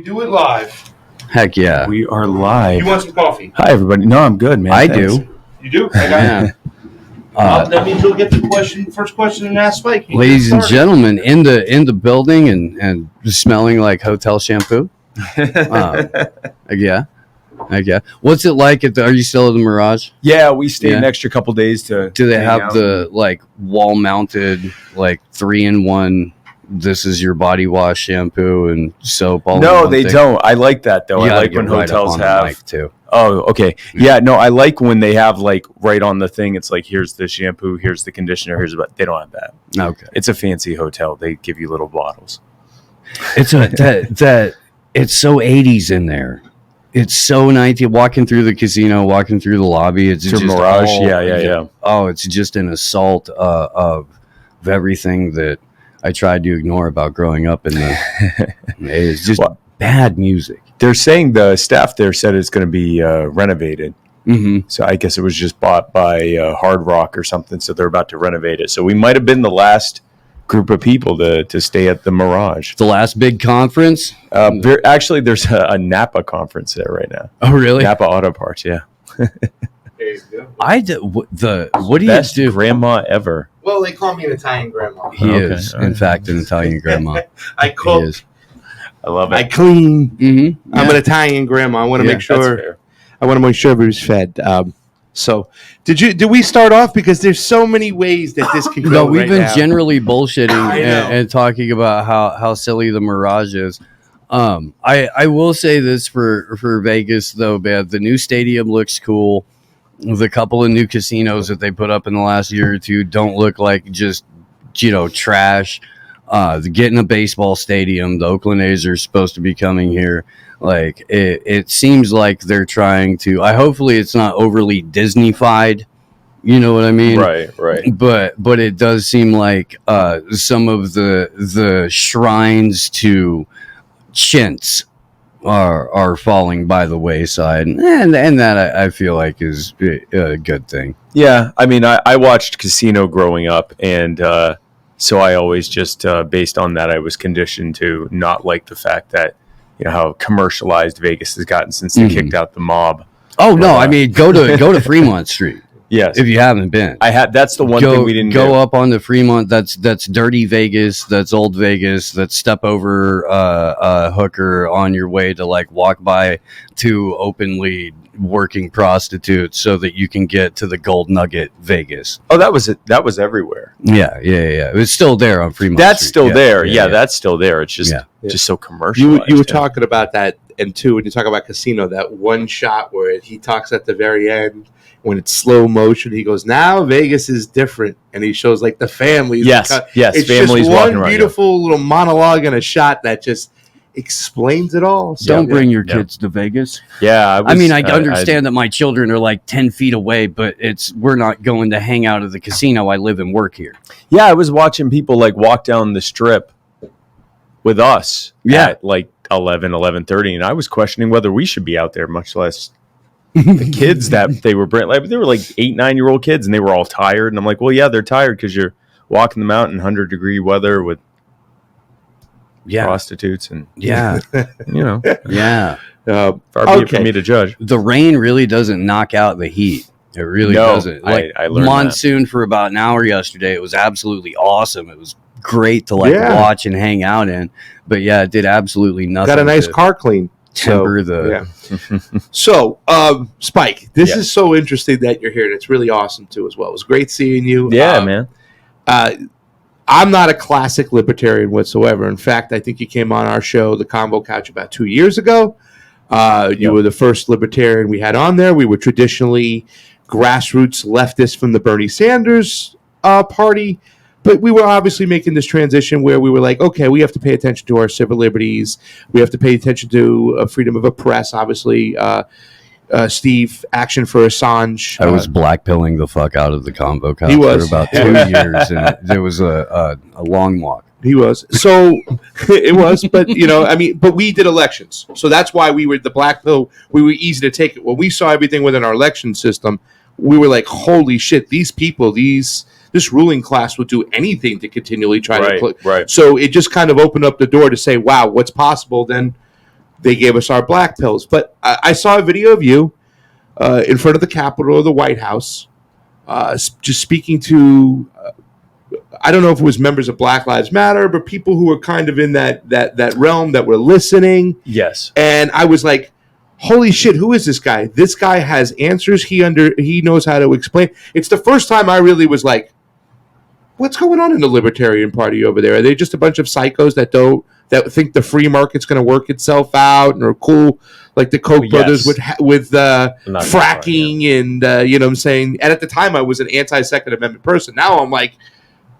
do it live. Heck yeah. We are live. You want some coffee? Hi, everybody. No, I'm good, man. I Thanks. do. You do? I got it. That means you'll get the first question and ask Spike. Ladies and gentlemen, in the building and smelling like hotel shampoo. Yeah. What's it like are you still at the Mirage? Yeah, we stayed an extra couple days to. Do they have the like wall mounted like 3-in-1? This is your body wash, shampoo, and soap. No, they don't. I like that though. I like when hotels have. Too. Oh, okay. Yeah, no, I like when they have like right on the thing. It's like here's the shampoo, here's the conditioner, they don't have that. Okay, it's a fancy hotel. They give you little bottles. It's it's so 80s in there. It's so 90s. Walking through the casino, walking through the lobby. It's just Mirage. Yeah. Oh, it's just an assault of everything that I tried to ignore about growing up in the. It's just bad music. They're saying the staff there said it's going to be renovated. Mm-hmm. So I guess it was just bought by Hard Rock or something. So they're about to renovate it. So we might have been the last group of people to stay at the Mirage. The last big conference? Actually, there's a Napa conference there right now. Oh, really? Napa Auto Parts, yeah. There you go. What do you do? Grandma ever. Well, they call me an Italian grandma. He is, in fact, an Italian grandma. I cook. I love it. I clean. Mm-hmm. I'm an Italian grandma. I want to make sure. I want to make sure everybody's fed. So, did we start off because there's so many ways that this can go? No, we've been now. generally bullshitting and talking about how silly the Mirage is. I will say this for Vegas though, man. The new stadium looks cool. The couple of new casinos that they put up in the last year or two don't look like just trash. Getting a baseball stadium. The Oakland A's are supposed to be coming here. Like it seems like they're trying to. Hopefully it's not overly Disney-fied. You know what I mean? Right. But it does seem like some of the shrines to chintz are falling by the wayside, and that I feel like is a good thing. Yeah, I mean, I watched Casino growing up, and so I always just based on that, I was conditioned to not like the fact that how commercialized Vegas has gotten since they kicked out the mob. Oh no, I mean go to Fremont Street. Yes, if you haven't been, That's the one thing we didn't go up on the Fremont. That's dirty Vegas. That's old Vegas. That's step over hooker on your way to like walk by two openly working prostitutes so that you can get to the Gold Nugget Vegas. Oh, that was it. That was everywhere. Yeah. It's still there on Fremont. That's Street. still there. Yeah, that's still there. It's just so commercial. You were talking about that, and too, when you talk about Casino, that one shot where he talks at the very end. When it's slow motion, he goes, "Now Vegas is different," and he shows like the families. Yes, it's families just walking one beautiful little monologue and a shot that just explains it all. So, don't bring your kids to Vegas. Yeah, I understand that my children are like 10 feet away, but we're not going to hang out at the casino. I live and work here. Yeah, I was watching people like walk down the strip with us at like 11:30, and I was questioning whether we should be out there, much less the kids that they were bringing. Like, they were like 8-9-year-old kids, and they were all tired. And I'm like, well, yeah, they're tired because you're walking the mountain, 100-degree weather with prostitutes and far be it for me to judge. The rain really doesn't knock out the heat. It really doesn't. Like I learned monsoon for about an hour yesterday. It was absolutely awesome. It was great to watch and hang out in. But yeah, it did absolutely nothing. Got a nice car clean. So, Spike, this is so interesting that you're here. And it's really awesome too, as well. It was great seeing you. Yeah, man. I'm not a classic libertarian whatsoever. In fact, I think you came on our show, The Combo Couch, about 2 years ago. You were the first libertarian we had on there. We were traditionally grassroots leftists from the Bernie Sanders party. But we were obviously making this transition where we were like, okay, we have to pay attention to our civil liberties. We have to pay attention to freedom of the press, obviously. Steve, action for Assange. I was blackpilling the fuck out of the Combo Couch for about 2 years, and there was a long walk. He was. So it was, but but we did elections. So that's why we were the black pill. We were easy to take it. When we saw everything within our election system, we were like, holy shit, these people, this ruling class will do anything to continually try to. Right. So it just kind of opened up the door to say, wow, what's possible then? they gave us our black pills. But I saw a video of you in front of the Capitol or the White House, just speaking to, I don't know if it was members of Black Lives Matter, but people who were kind of in that realm that were listening. Yes. And I was like, holy shit, who is this guy? This guy has answers. He knows how to explain. It's the first time I really was like, what's going on in the Libertarian Party over there? Are they just a bunch of psychos that think the free market's going to work itself out and are cool, like the Koch brothers with fracking and you know what I'm saying? And at the time, I was an anti-Second Amendment person. Now I'm like,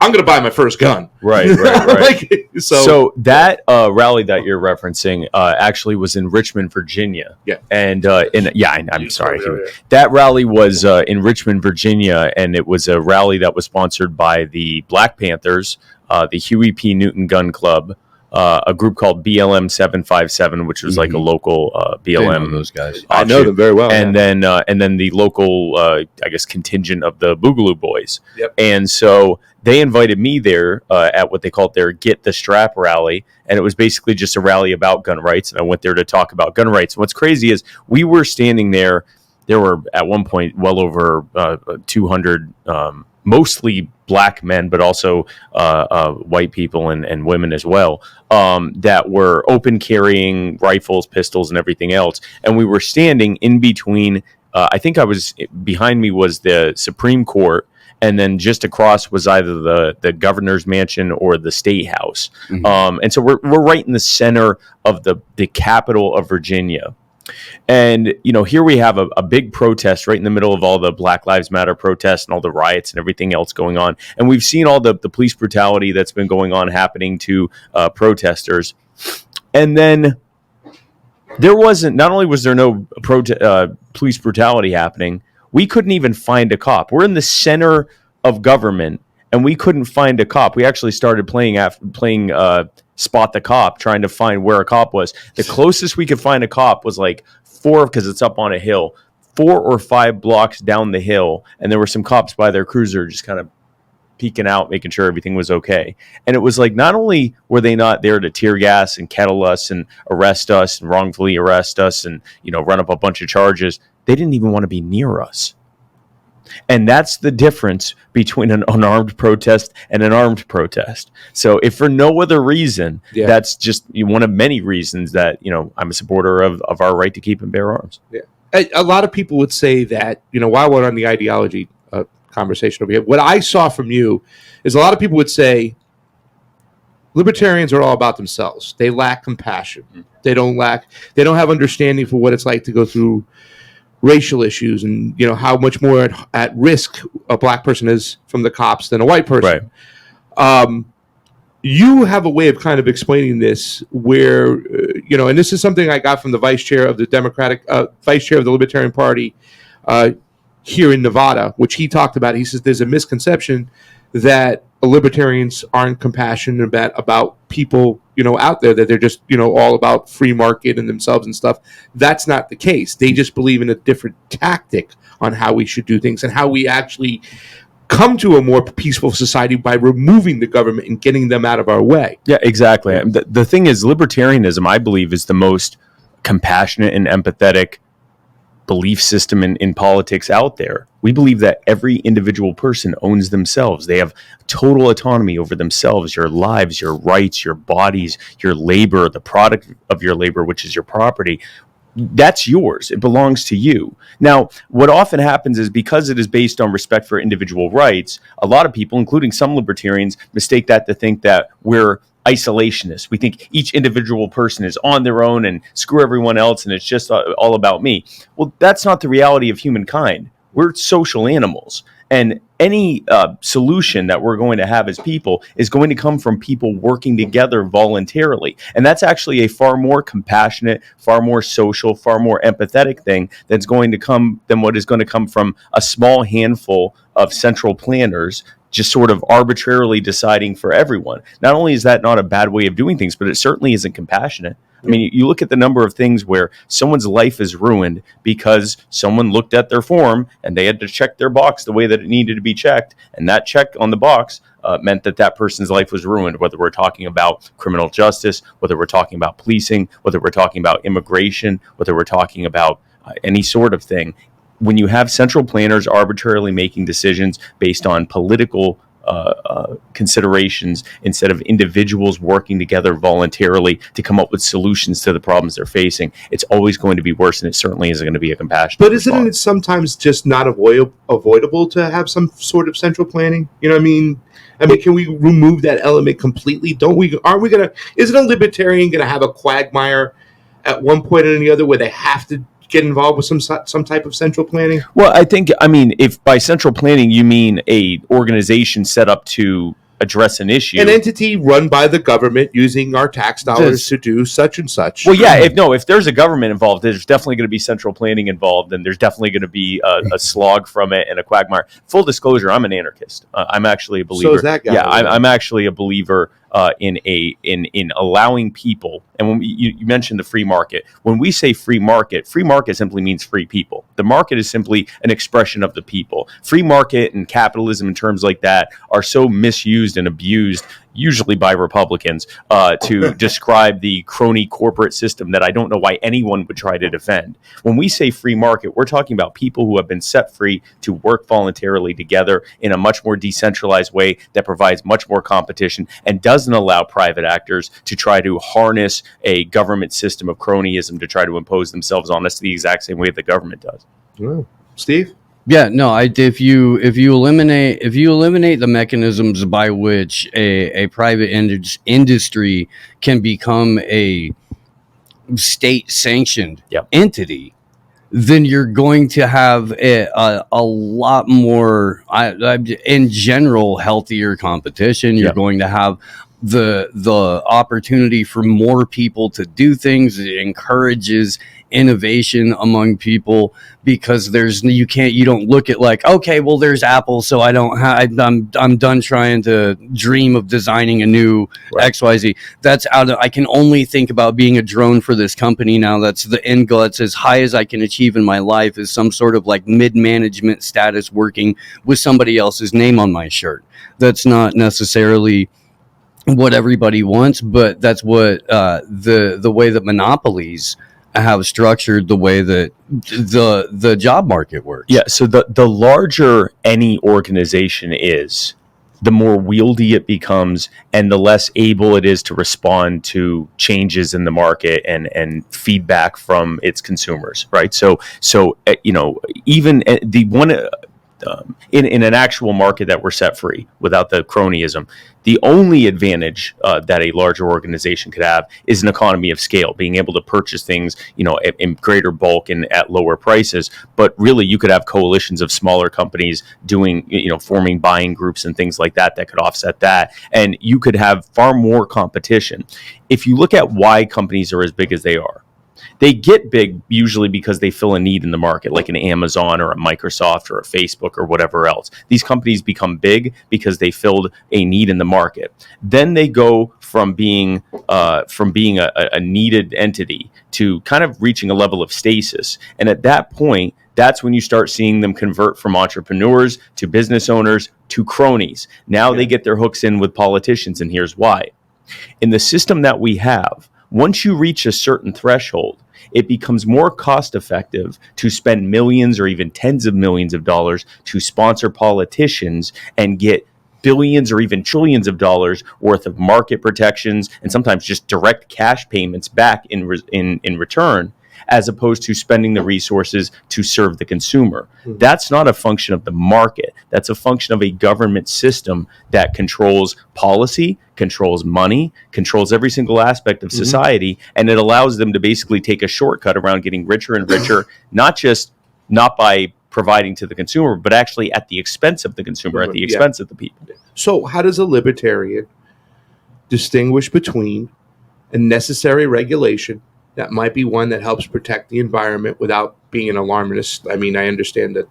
I'm going to buy my first gun. Right. Like, so that rally that you're referencing actually was in Richmond, Virginia. Yeah. And I'm sorry. That rally was in Richmond, Virginia, and it was a rally that was sponsored by the Black Panthers, the Huey P. Newton Gun Club, a group called BLM 757, which was like a local BLM. Those guys. I know them very well. And then the local, I guess, contingent of the Boogaloo Boys. Yep. And so they invited me there at what they called their Get the Strap rally. And it was basically just a rally about gun rights. And I went there to talk about gun rights. And what's crazy is we were standing there. There were at one point well over 200 mostly black men, but also white people and women as well, that were open carrying rifles, pistols, and everything else. And we were standing in between. Behind me was the Supreme Court, and then just across was either the governor's mansion or the state house. And so we're right in the center of the capital of Virginia. And, you know, here we have a big protest right in the middle of all the Black Lives Matter protests and all the riots and everything else going on. And we've seen all the police brutality that's been going on happening to protesters. And then not only was there no police brutality happening, we couldn't even find a cop. We're in the center of government and we couldn't find a cop. We actually started playing Spot the Cop, trying to find where a cop was. The closest we could find a cop was like because it's up on a hill, 4 or 5 blocks down the hill. And there were some cops by their cruiser just kind of peeking out, making sure everything was okay. And it was like, not only were they not there to tear gas and kettle us and arrest us and wrongfully arrest us and, you know, run up a bunch of charges, they didn't even want to be near us. And that's the difference between an unarmed protest and an armed protest. So if for no other reason, that's just one of many reasons that, you know, I'm a supporter of our right to keep and bear arms. Yeah. A lot of people would say that, you know, while we're on the ideology conversation over here, what I saw from you is a lot of people would say libertarians are all about themselves. They lack compassion. They don't have understanding for what it's like to go through racial issues and, you know, how much more at risk a black person is from the cops than a white person. Right. You have a way of kind of explaining this where, you know, and this is something I got from the vice chair of the Libertarian Party here in Nevada, which he talked about. He says there's a misconception that libertarians aren't compassionate about people, you know, out there, that they're just, you know, all about free market and themselves and stuff. That's not the case. They just believe in a different tactic on how we should do things and how we actually come to a more peaceful society by removing the government and getting them out of our way. Yeah, exactly. The thing is, libertarianism, I believe, is the most compassionate and empathetic belief system in politics out there. We believe that every individual person owns themselves. They have total autonomy over themselves, your lives, your rights, your bodies, your labor, the product of your labor, which is your property. That's yours. It belongs to you. Now, what often happens is, because it is based on respect for individual rights, a lot of people, including some libertarians, mistake that to think that we're isolationists. We think each individual person is on their own and screw everyone else and it's just all about me. Well, that's not the reality of humankind. We're social animals. And any solution that we're going to have as people is going to come from people working together voluntarily. And that's actually a far more compassionate, far more social, far more empathetic thing that's going to come than what is going to come from a small handful of central planners just sort of arbitrarily deciding for everyone. Not only is that not a bad way of doing things, but it certainly isn't compassionate. I mean, you look at the number of things where someone's life is ruined because someone looked at their form and they had to check their box the way that it needed to be checked. And that check on the box meant that person's life was ruined, whether we're talking about criminal justice, whether we're talking about policing, whether we're talking about immigration, whether we're talking about any sort of thing. When you have central planners arbitrarily making decisions based on political considerations instead of individuals working together voluntarily to come up with solutions to the problems they're facing, it's always going to be worse, and it certainly isn't going to be a compassionate But response. isn't it sometimes just not avoidable to have some sort of central planning? You know what I mean? Can we remove that element completely? Isn't a libertarian going to have a quagmire at one point or the other where they have to get involved with some type of central planning? Well, I mean, if by central planning you mean a organization set up to address an issue, an entity run by the government using our tax dollars to do such and such. Well, yeah, if there's a government involved, there's definitely going to be central planning involved, and there's definitely going to be a slog from it and a quagmire. Full disclosure, I'm an anarchist. I'm actually a believer. So is that guy. Yeah, I'm actually a believer in allowing people. And when you mentioned the free market, when we say free market simply means free people. The market is simply an expression of the people. Free market and capitalism and terms like that are so misused and abused, usually by Republicans, to describe the crony corporate system that I don't know why anyone would try to defend. When we say free market, we're talking about people who have been set free to work voluntarily together in a much more decentralized way that provides much more competition and doesn't allow private actors to try to harness a government system of cronyism to try to impose themselves on us the exact same way the government does. Wow. Steve? Yeah, no. If you eliminate the mechanisms by which a private industry can become a state sanctioned entity, then you're going to have a lot more, in general, healthier competition. You're going to have the opportunity for more people to do things. It encourages innovation among people because you don't look at like, okay, well, there's Apple, so I'm done trying to dream of designing a new XYZ. That's I can only think about being a drone for this company now. That's the end goal. That's as high as I can achieve in my life, is some sort of like mid-management status working with somebody else's name on my shirt. That's not necessarily what everybody wants, but that's what the way that monopolies have structured the way that the job market works. Yeah, so the larger any organization is, the more wieldy it becomes and the less able it is to respond to changes in the market and feedback from its consumers, right? So even the one in an actual market that we're set free without the cronyism, the only advantage that a larger organization could have is an economy of scale, being able to purchase things, in greater bulk and at lower prices. But really, you could have coalitions of smaller companies doing, forming buying groups and things like that could offset that. And you could have far more competition. If you look at why companies are as big as they are, they get big usually because they fill a need in the market, like an Amazon or a Microsoft or a Facebook or whatever else. These companies become big because they filled a need in the market. Then they go from being a needed entity to kind of reaching a level of stasis. And at that point, that's when you start seeing them convert from entrepreneurs to business owners to cronies. Now they get their hooks in with politicians, and here's why. In the system that we have, once you reach a certain threshold, it becomes more cost effective to spend millions or even tens of millions of dollars to sponsor politicians and get billions or even trillions of dollars worth of market protections and sometimes just direct cash payments back in return, as opposed to spending the resources to serve the consumer. That's not a function of the market. That's a function of a government system that controls policy, controls money, controls every single aspect of society, and it allows them to basically take a shortcut around getting richer and richer, not by providing to the consumer, but actually at the expense of the consumer, at the expense of the people. So how does a libertarian distinguish between a necessary regulation that might be one that helps protect the environment without being an alarmist? I mean, I understand that,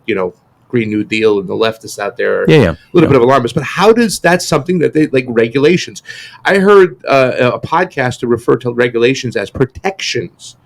Green New Deal and the leftists out there are Yeah. a little bit of alarmist. But how does that's something that they like regulations? I heard a podcaster refer to regulations as protections.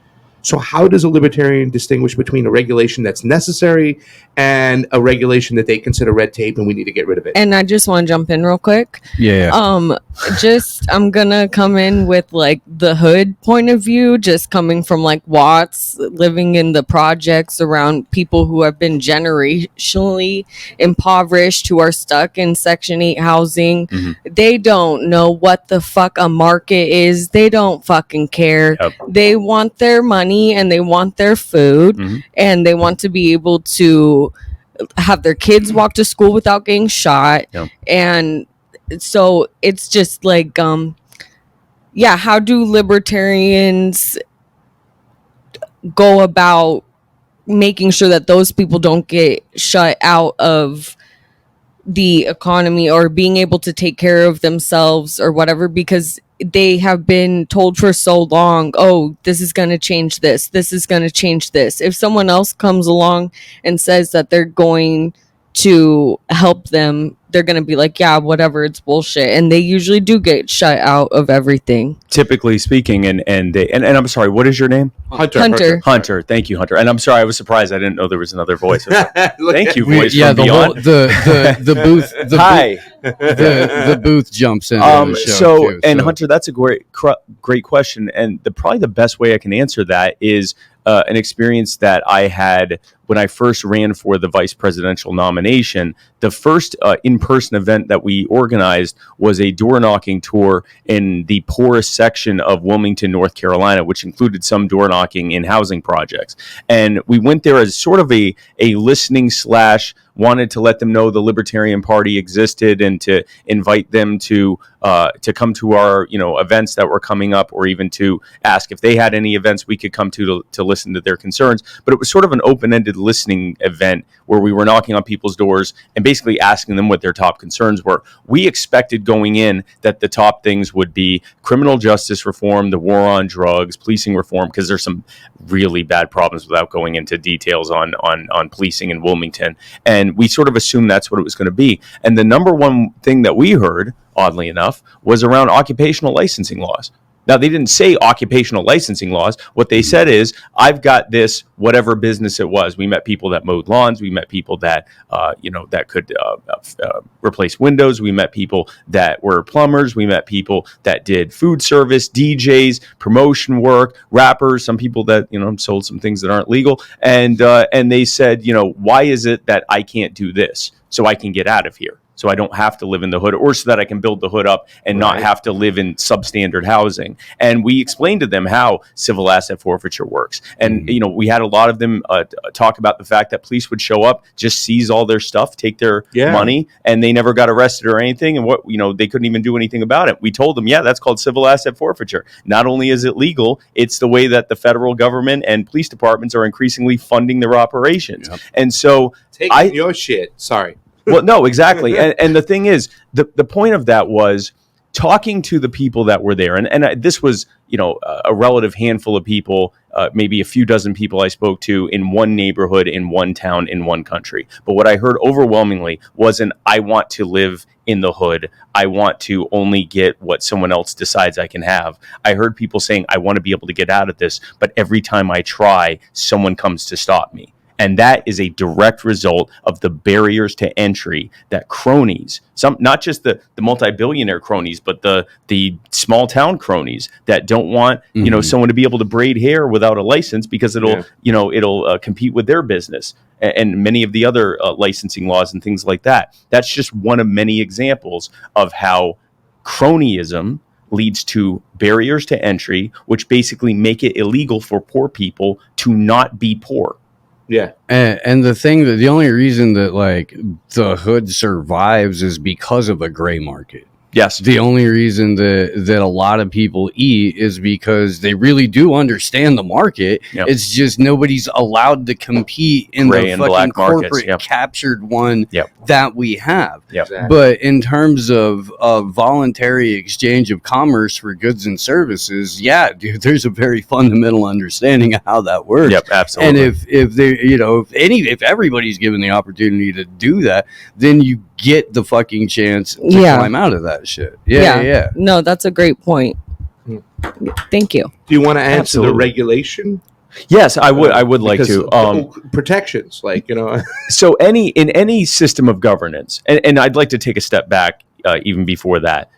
So how does a libertarian distinguish between a regulation that's necessary and a regulation that they consider red tape and we need to get rid of it? And I just want to jump in real quick. Yeah. I'm gonna come in with like the hood point of view, just coming from like Watts, living in the projects around people who have been generationally impoverished, who are stuck in Section 8 housing. They don't know what the fuck a market is. They don't fucking care. Yep. They want their money and they want their food, and they want to be able to have their kids walk to school without getting shot. Yep. And so it's just like how do libertarians go about making sure that those people don't get shut out of the economy or being able to take care of themselves or whatever, because they have been told for so long, oh, this is going to change this is going to change this. If someone else comes along and says that they're going to help them, they're going to be like, yeah, whatever, it's bullshit. And they usually do get shut out of everything. Typically speaking, and I'm sorry, what is your name? Hunter. Thank you, Hunter. And I'm sorry, I was surprised. I didn't know there was another voice. Thank you, voice Yeah, from the beyond. the booth. Hi. The booth jumps in. So Hunter, that's a great question, and probably the best way I can answer that is an experience that I had when I first ran for the vice presidential nomination. The first in-person event that we organized was a door-knocking tour in the poorest section of Wilmington, North Carolina, which included some door-knocking in housing projects. And we went there as sort of a listening / wanted to let them know the Libertarian Party existed and to invite them to come to our events that were coming up, or even to ask if they had any events we could come to listen to their concerns. But it was sort of an open-ended listening event where we were knocking on people's doors and basically asking them what their top concerns were. We expected going in that the top things would be criminal justice reform, the war on drugs, policing reform, because there's some really bad problems without going into details on policing in Wilmington. And we sort of assumed that's what it was going to be. And the number one thing that we heard, oddly enough, was around occupational licensing laws. Now, they didn't say occupational licensing laws. What they said is, I've got this, whatever business it was. We met people that mowed lawns. We met people that, that could replace windows. We met people that were plumbers. We met people that did food service, DJs, promotion work, rappers, some people that, sold some things that aren't legal. And they said, why is it that I can't do this so I can get out of here? So I don't have to live in the hood, or so that I can build the hood up and not have to live in substandard housing. And we explained to them how civil asset forfeiture works. And, we had a lot of them talk about the fact that police would show up, just seize all their stuff, take their money, and they never got arrested or anything. And they couldn't even do anything about it. We told them, that's called civil asset forfeiture. Not only is it legal, it's the way that the federal government and police departments are increasingly funding their operations. Yep. And so taking your shit. Sorry. Well, no, exactly. And the thing is, the point of that was talking to the people that were there. And this was, a relative handful of people, maybe a few dozen people I spoke to in one neighborhood, in one town, in one country. But what I heard overwhelmingly wasn't, I want to live in the hood. I want to only get what someone else decides I can have. I heard people saying, I want to be able to get out of this, but every time I try, someone comes to stop me. And that is a direct result of the barriers to entry that cronies, not just the multi-billionaire cronies, but the small town cronies that don't want someone to be able to braid hair without a license because it'll compete with their business, and many of the other licensing laws and things like that. That's just one of many examples of how cronyism leads to barriers to entry, which basically make it illegal for poor people to not be poor. Yeah. And the only reason that the hood survives is because of a gray market. Yes. The only reason that a lot of people eat is because they really do understand the market. Yep. It's just nobody's allowed to compete in Gray the and fucking black markets. corporate Yep. captured one Yep. that we have. Yep. Exactly. But in terms of voluntary exchange of commerce for goods and services, yeah, dude, there's a very fundamental understanding of how that works. Yep, absolutely. And if they, if everybody's given the opportunity to do that, then you get the fucking chance to climb out of that shit. Yeah. No, that's a great point. Thank you. Do you want to answer Absolutely. the regulation? Yes, I would like Because to. Protections, like, So in any system of governance, and I'd like to take a step back even before that.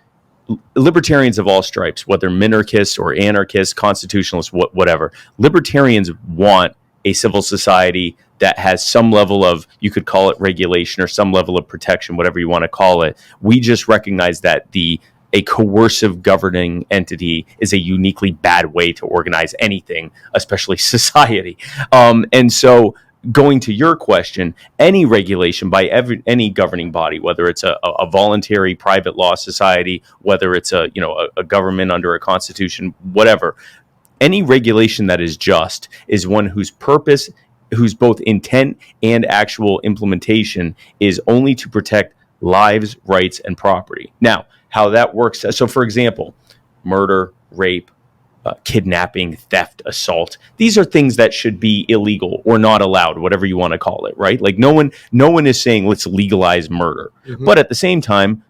Libertarians of all stripes, whether minarchists or anarchists, constitutionalists, whatever, libertarians want a civil society that has some level of, you could call it regulation or some level of protection, whatever you want to call it. We just recognize that a coercive governing entity is a uniquely bad way to organize anything, especially society. And so, going to your question, any regulation by any governing body, whether it's a voluntary private law society, whether it's a government under a constitution, whatever, any regulation that is just is one whose purpose, whose both intent and actual implementation is only to protect lives, rights, and property. Now, how that works. So, for example, murder, rape, kidnapping, theft, assault. These are things that should be illegal or not allowed, whatever you want to call it, right? Like no one is saying let's legalize murder, but at the same time,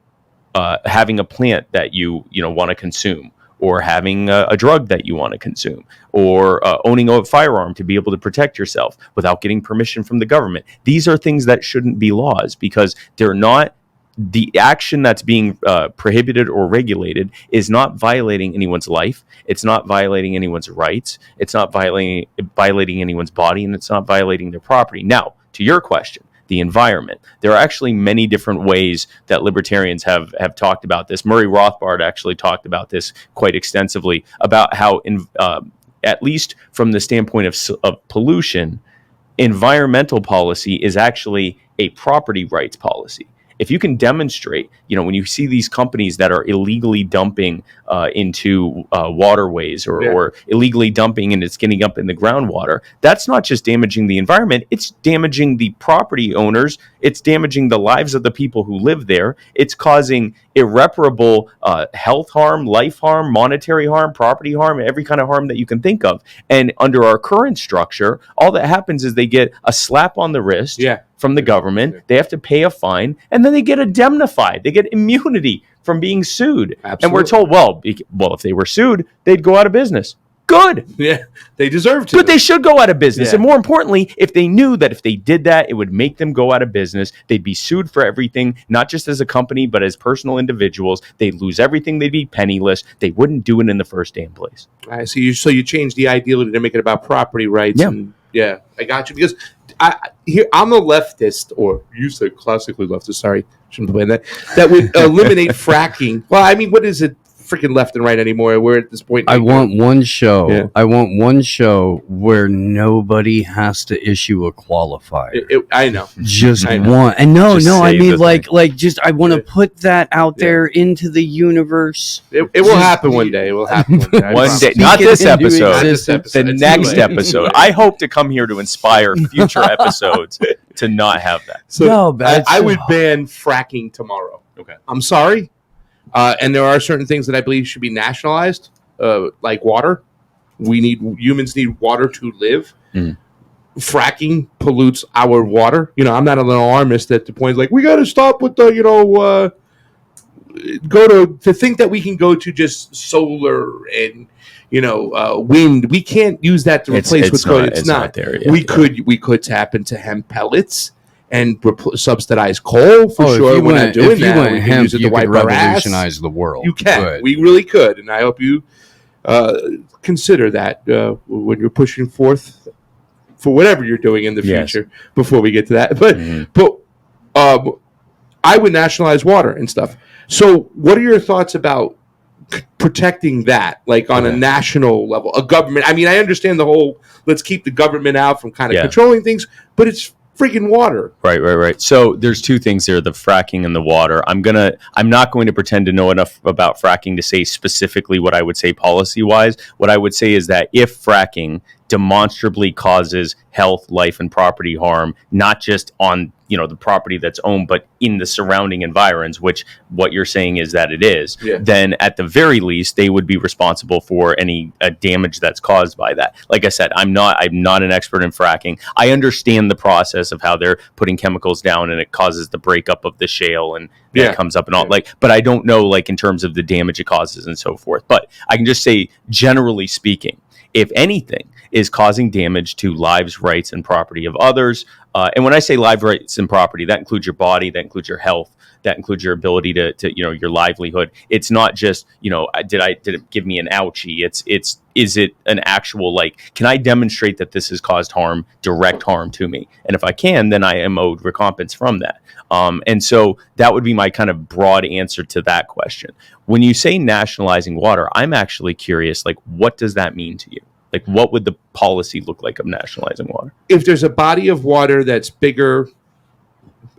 having a plant that you want to consume, or having a drug that you want to consume, or owning a firearm to be able to protect yourself without getting permission from the government. These are things that shouldn't be laws because they're not. The action that's being prohibited or regulated is not violating anyone's life. It's not violating anyone's rights. It's not violating anyone's body, and it's not violating their property. Now, to your question, the environment. There are actually many different ways that libertarians have talked about this. Murray Rothbard actually talked about this quite extensively, about how, at least from the standpoint of pollution, environmental policy is actually a property rights policy. If you can demonstrate, when you see these companies that are illegally dumping into waterways or illegally dumping and it's getting up in the groundwater, that's not just damaging the environment, it's damaging the property owners, it's damaging the lives of the people who live there, it's causing irreparable health harm, life harm, monetary harm, property harm, every kind of harm that you can think of. And under our current structure, all that happens is they get a slap on the wrist from the government, they have to pay a fine, and then they get indemnified. They get immunity from being sued. Absolutely. And we're told, well, if they were sued, they'd go out of business. Good. Yeah, they deserve to. But they should go out of business. Yeah. And more importantly, if they knew that if they did that, it would make them go out of business, they'd be sued for everything, not just as a company, but as personal individuals. They'd lose everything. They'd be penniless. They wouldn't do it in the first damn place. I see. So you change the ideology to make it about property rights. Yeah. And, I got you. Because I'm a leftist, or you said classically leftist. Sorry, shouldn't play that would eliminate fracking. Well, I mean, what is it? Freaking left and right anymore. We're at this point. I want one show. Yeah. I want one show where nobody has to issue a qualifier. I know. Just I know. one. And I mean, just I want to put that out there into the universe. It will happen one day. It will happen one day. One day. Not this episode. The next episode. I hope to come here to inspire future episodes to not have that. So I would ban fracking tomorrow. Okay. I'm sorry. And there are certain things that I believe should be nationalized, like water. Humans need water to live. Fracking pollutes our water. I'm not an alarmist at the point like we got to stop with the go to think that we can go to just solar and wind. We can't use that to replace what's going. It's not there yet. We could tap into hemp pellets and subsidize coal for sure. We're not doing that. If you went hemp, you could revolutionize the world. You can. But we really could. And I hope you consider that when you're pushing forth for whatever you're doing in the future before we get to that. But I would nationalize water and stuff. So what are your thoughts about protecting that, like on a national level, a government? I mean, I understand the whole let's keep the government out from kind of controlling things, but it's friggin' water. Right. So there's two things there: the fracking and the water. I'm not going to pretend to know enough about fracking to say specifically what I would say policy wise. What I would say is that if fracking demonstrably causes health, life, and property harm, not just on the property that's owned, but in the surrounding environs, which what you're saying is that it is, then at the very least they would be responsible for any damage that's caused by that. Like I said, I'm not an expert in fracking. I understand the process of how they're putting chemicals down and it causes the breakup of the shale and it comes up and all but I don't know in terms of the damage it causes and so forth. But I can just say, generally speaking, if anything is causing damage to lives, rights, and property of others. And when I say lives, rights, and property, that includes your body, that includes your health, that includes your ability to your livelihood. It's not just, did it give me an ouchie? Is it an actual, can I demonstrate that this has caused harm, direct harm to me? And if I can, then I am owed recompense from that. And so that would be my kind of broad answer to that question. When you say nationalizing water, I'm actually curious, what does that mean to you? What would the policy look like of nationalizing water? If there's a body of water that's bigger,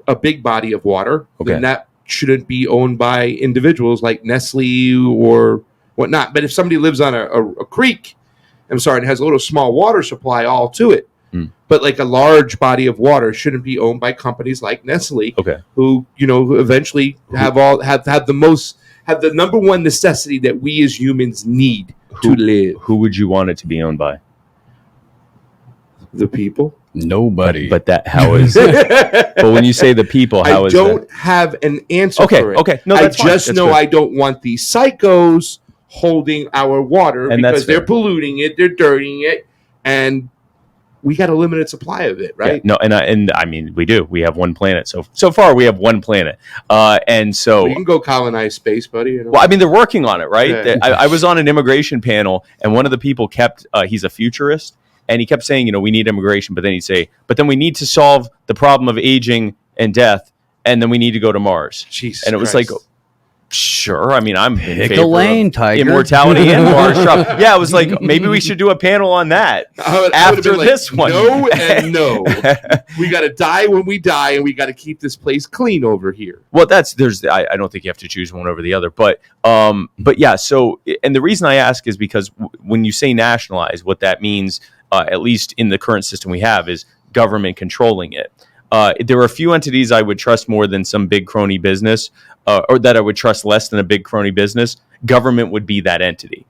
a big body of water, then that shouldn't be owned by individuals like Nestle or whatnot. But if somebody lives on a creek, and has a little small water supply all to it, but a large body of water shouldn't be owned by companies like Nestle, who eventually have the number one necessity that we as humans need to live. Who would you want it to be owned by? The people. Nobody. But how is it? But when you say the people, how is it? I don't have an answer for it. Okay. No, that's I just know I don't want these psychos holding our water because they're polluting it, they're dirtying it, and we got a limited supply of it, right? Yeah, no, and I mean, we do. We have one planet. So far, we have one planet, and so you can go colonize space, buddy. Well, I mean, they're working on it, right? Yeah. I was on an immigration panel, and one of the people kept. He's a futurist, and he kept saying, we need immigration, but then he'd say, but then we need to solve the problem of aging and death, and then we need to go to Mars. Jesus and it was Christ. Sure. I mean, I'm pick a lane, Tiger. Immortality and Mars travel. Yeah, it was maybe we should do a panel on that after this one. No and no. We got to die when we die, and we got to keep this place clean over here. Well, I don't think you have to choose one over the other, but yeah. So, and the reason I ask is because when you say nationalize, what that means, at least in the current system we have, is government controlling it. There are a few entities I would trust more than some big crony business, or that I would trust less than a big crony business. Government would be that entity.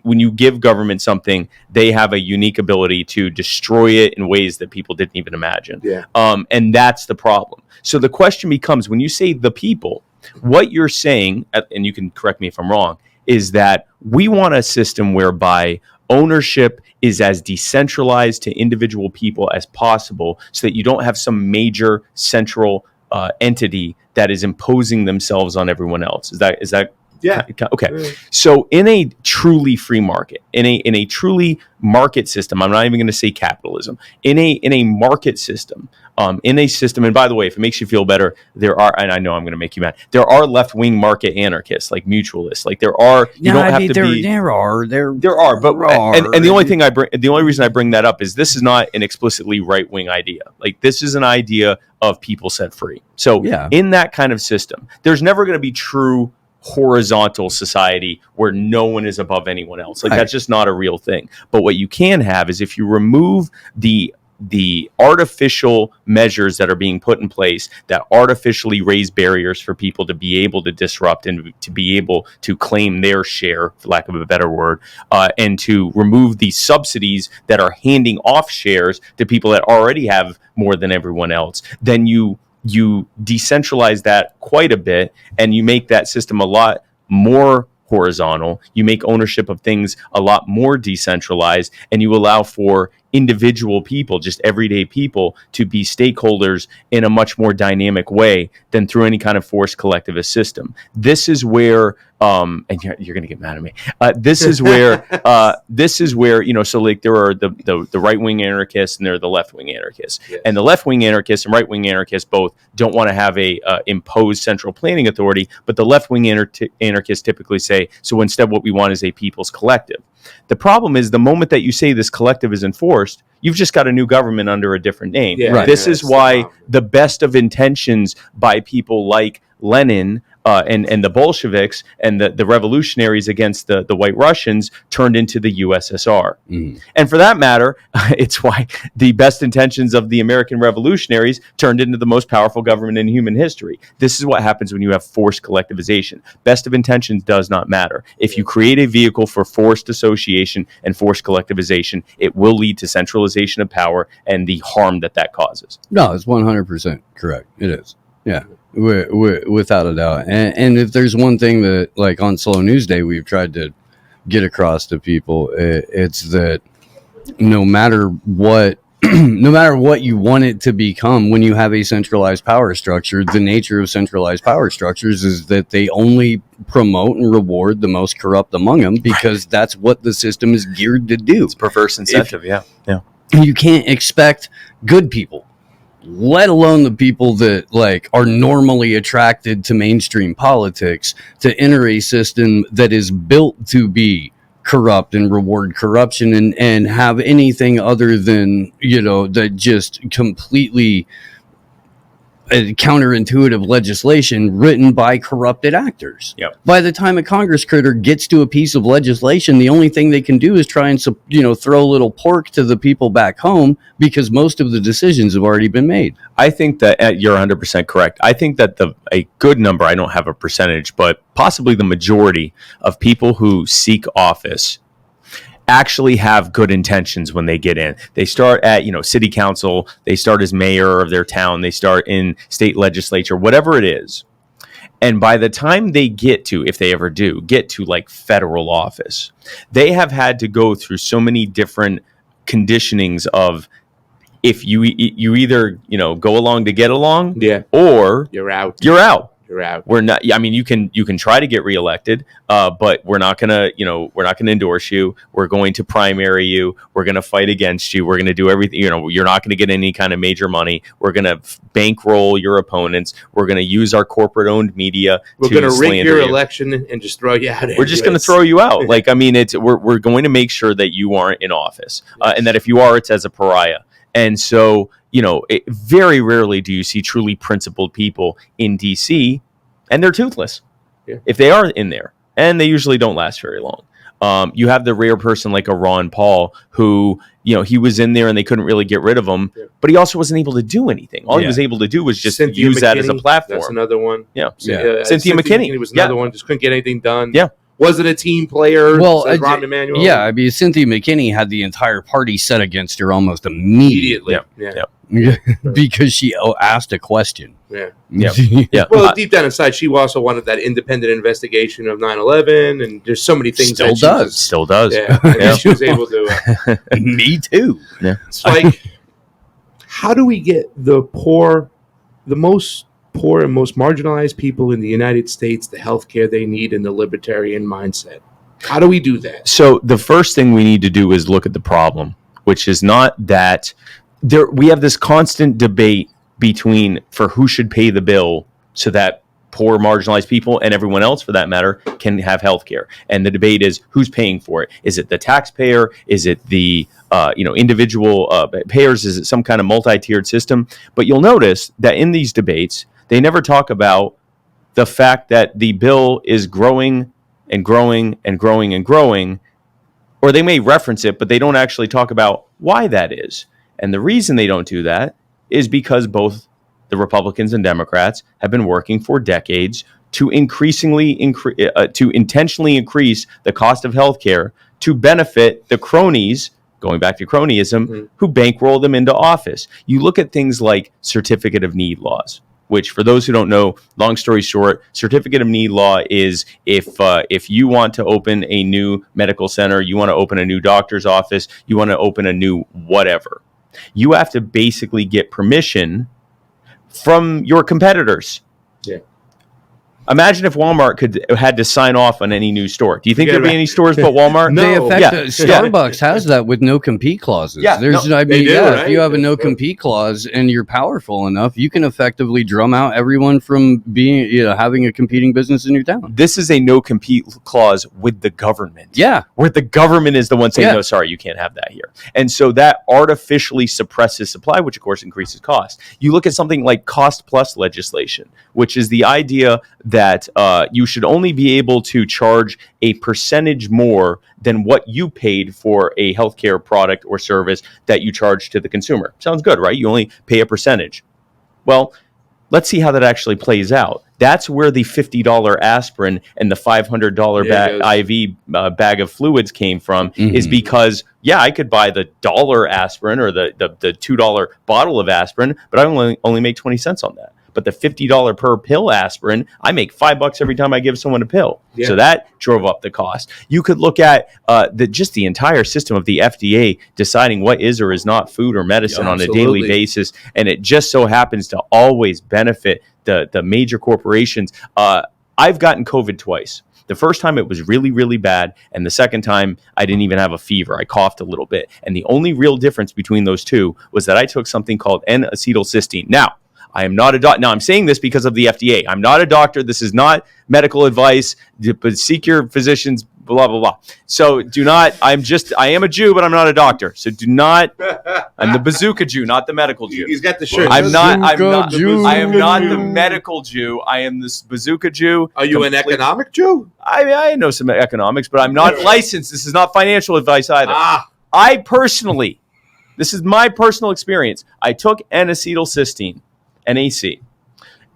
When you give government something, they have a unique ability to destroy it in ways that people didn't even imagine. Yeah. And that's the problem. So the question becomes, when you say the people, what you're saying, and you can correct me if I'm wrong, is that we want a system whereby ownership is as decentralized to individual people as possible, so that you don't have some major central entity that is imposing themselves on everyone else. Is that yeah? Okay. Yeah. So in a truly free market, in a truly market system, I'm not even going to say capitalism. In a market system, in a system, and by the way, if it makes you feel better, there are, and I know I'm going to make you mad, there are left-wing market anarchists, like mutualists. There are. You don't have to be. There are. And the only reason I bring that up is this is not an explicitly right-wing idea. This is an idea of people set free. So in that kind of system, there's never going to be true horizontal society where no one is above anyone else. That's just not a real thing. But what you can have is, if you remove the artificial measures that are being put in place that artificially raise barriers for people to be able to disrupt and to be able to claim their share, for lack of a better word, and to remove the subsidies that are handing off shares to people that already have more than everyone else, then you decentralize that quite a bit, and you make that system a lot more horizontal. You make ownership of things a lot more decentralized, and you allow for individual people, just everyday people, to be stakeholders in a much more dynamic way than through any kind of forced collectivist system. This is where, and you're going to get mad at me. This is where, so there are the right-wing anarchists and there are the left-wing anarchists. Yes. And the left-wing anarchists and right-wing anarchists both don't want to have a imposed central planning authority, but the left-wing anarchists typically say, so instead what we want is a people's collective. The problem is the moment that you say this collective is enforced, you've just got a new government under a different name. Yeah, This is why the best of intentions by people like Lenin and the Bolsheviks and the revolutionaries against the White Russians turned into the USSR. And for that matter, it's why the best intentions of the American revolutionaries turned into the most powerful government in human history. This is what happens when you have forced collectivization. Best of intentions does not matter. If you create a vehicle for forced association and forced collectivization, it will lead to centralization of power and the harm that causes. No, it's 100% correct. It is. Yeah. Without a doubt. And if there's one thing that, like, on Slow News Day we've tried to get across to people, it's that no matter what no matter what you want it to become, when you have a centralized power structure, the nature of centralized power structures is that they only promote and reward the most corrupt among them, because that's what the system is geared to do. It's perverse incentive. Yeah. You can't expect good people, let alone the people that, like, are normally attracted to mainstream politics, to enter a system that is built to be corrupt and reward corruption and have anything other than, that just completely counterintuitive legislation written by corrupted actors. Yep. By the time a Congress critter gets to a piece of legislation, the only thing they can do is try and throw a little pork to the people back home, because most of the decisions have already been made. I think that you're 100% correct. I think that a good number, I don't have a percentage, but possibly the majority of people who seek office actually have good intentions when they get in. They start at, city council, they start as mayor of their town, they start in state legislature, whatever it is. And by the time they get to, if they ever do, get to like federal office, they have had to go through so many different conditionings of, if you either, go along to get along, or you're out. You're out. You're out. We're not. I mean, you can try to get reelected, but we're not gonna endorse you. We're going to primary you. We're gonna fight against you. We're gonna do everything. You're not gonna get any kind of major money. We're gonna bankroll your opponents. We're gonna use our corporate-owned media. We're gonna rig your election and just throw you out. We're just gonna throw you out. Like, I mean, we're going to make sure that you aren't in office, and that if you are, it's as a pariah. And so, very rarely do you see truly principled people in D.C., and they're toothless if they are in there. And they usually don't last very long. You have the rare person like a Ron Paul who, he was in there and they couldn't really get rid of him, but he also wasn't able to do anything. All he was able to do was just use that as a platform. That's another one. Cynthia McKinney was another one. Just couldn't get anything done. Yeah. Wasn't a team player. Well, Rahm Emanuel. Yeah, I mean, Cynthia McKinney had the entire party set against her almost immediately. Because she asked a question. Yeah. Well, deep down inside, she also wanted that independent investigation of 9/11, and there's so many things. Still does. Yeah, and she was able to. Me too. Yeah. It's like, how do we get the most poor and most marginalized people in the United States the health care they need in the libertarian mindset? How do we do that? So the first thing we need to do is look at the problem, which is not that we have this constant debate for who should pay the bill so that poor marginalized people and everyone else for that matter can have health care. And the debate is who's paying for it. Is it the taxpayer? Is it the individual payers? Is it some kind of multi-tiered system? But you'll notice that in these debates, they never talk about the fact that the bill is growing and growing and growing and growing, or they may reference it, but they don't actually talk about why that is. And the reason they don't do that is because both the Republicans and Democrats have been working for decades to intentionally increase the cost of healthcare to benefit the cronies, going back to cronyism, who bankroll them into office. You look at things like certificate of need laws, which, for those who don't know, long story short, certificate of need law is if you want to open a new medical center, you want to open a new doctor's office, you want to open a new whatever, you have to basically get permission from your competitors. Yeah. Imagine if Walmart had to sign off on any new store. Do you think there'd be any stores but Walmart? No. Starbucks has that with no compete clauses. Yeah, if you have a no compete clause and you're powerful enough, you can effectively drum out everyone from being, having a competing business in your town. This is a no compete clause with the government. Yeah, where the government is the one saying, no, sorry, you can't have that here. And so that artificially suppresses supply, which of course increases cost. You look at something like cost plus legislation, which is the idea that you should only be able to charge a percentage more than what you paid for a healthcare product or service that you charge to the consumer. Sounds good, right? You only pay a percentage. Well, let's see how that actually plays out. That's where the $50 aspirin and the $500 IV bag of fluids came from, is because, I could buy the $1 aspirin or the $2 bottle of aspirin, but I only make 20 cents on that. But the $50 per pill aspirin, I make $5 every time I give someone a pill. Yeah. So that drove up the cost. You could look at the entire system of the FDA deciding what is or is not food or medicine on a daily basis. And it just so happens to always benefit the major corporations. I've gotten COVID twice. The first time it was really, really bad. And the second time I didn't even have a fever. I coughed a little bit. And the only real difference between those two was that I took something called N-acetylcysteine. Now, I am not a doctor. Now, I'm saying this because of the FDA. I'm not a doctor. This is not medical advice, but seek your physicians, blah, blah, blah. So I am a Jew, but I'm not a doctor. So do not, I'm the bazooka Jew, not the medical Jew. He's got the shirt. I am not the medical Jew. I am this bazooka Jew. Are you an economic Jew? I know some economics, but I'm not licensed. This is not financial advice either. This is my personal experience. I took N-acetylcysteine. NAC.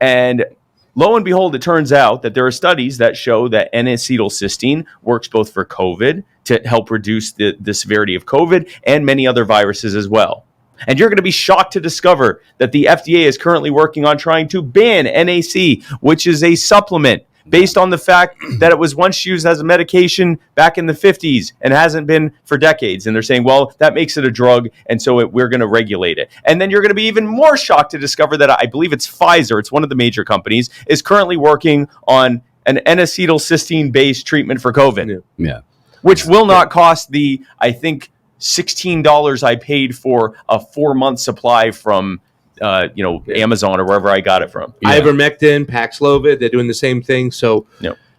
And lo and behold, it turns out that there are studies that show that N-acetylcysteine works both for COVID to help reduce the severity of COVID and many other viruses as well. And you're going to be shocked to discover that the FDA is currently working on trying to ban NAC, which is a supplement based on the fact that it was once used as a medication back in the 50s and hasn't been for decades. And they're saying, well, that makes it a drug, and so we're going to regulate it. And then you're going to be even more shocked to discover that I believe it's Pfizer, it's one of the major companies, is currently working on an N-acetylcysteine-based treatment for COVID. Yeah. Which will not cost I think, $16 I paid for a 4-month supply from Amazon or wherever I got it from. Ivermectin, Paxlovid, they're doing the same thing. So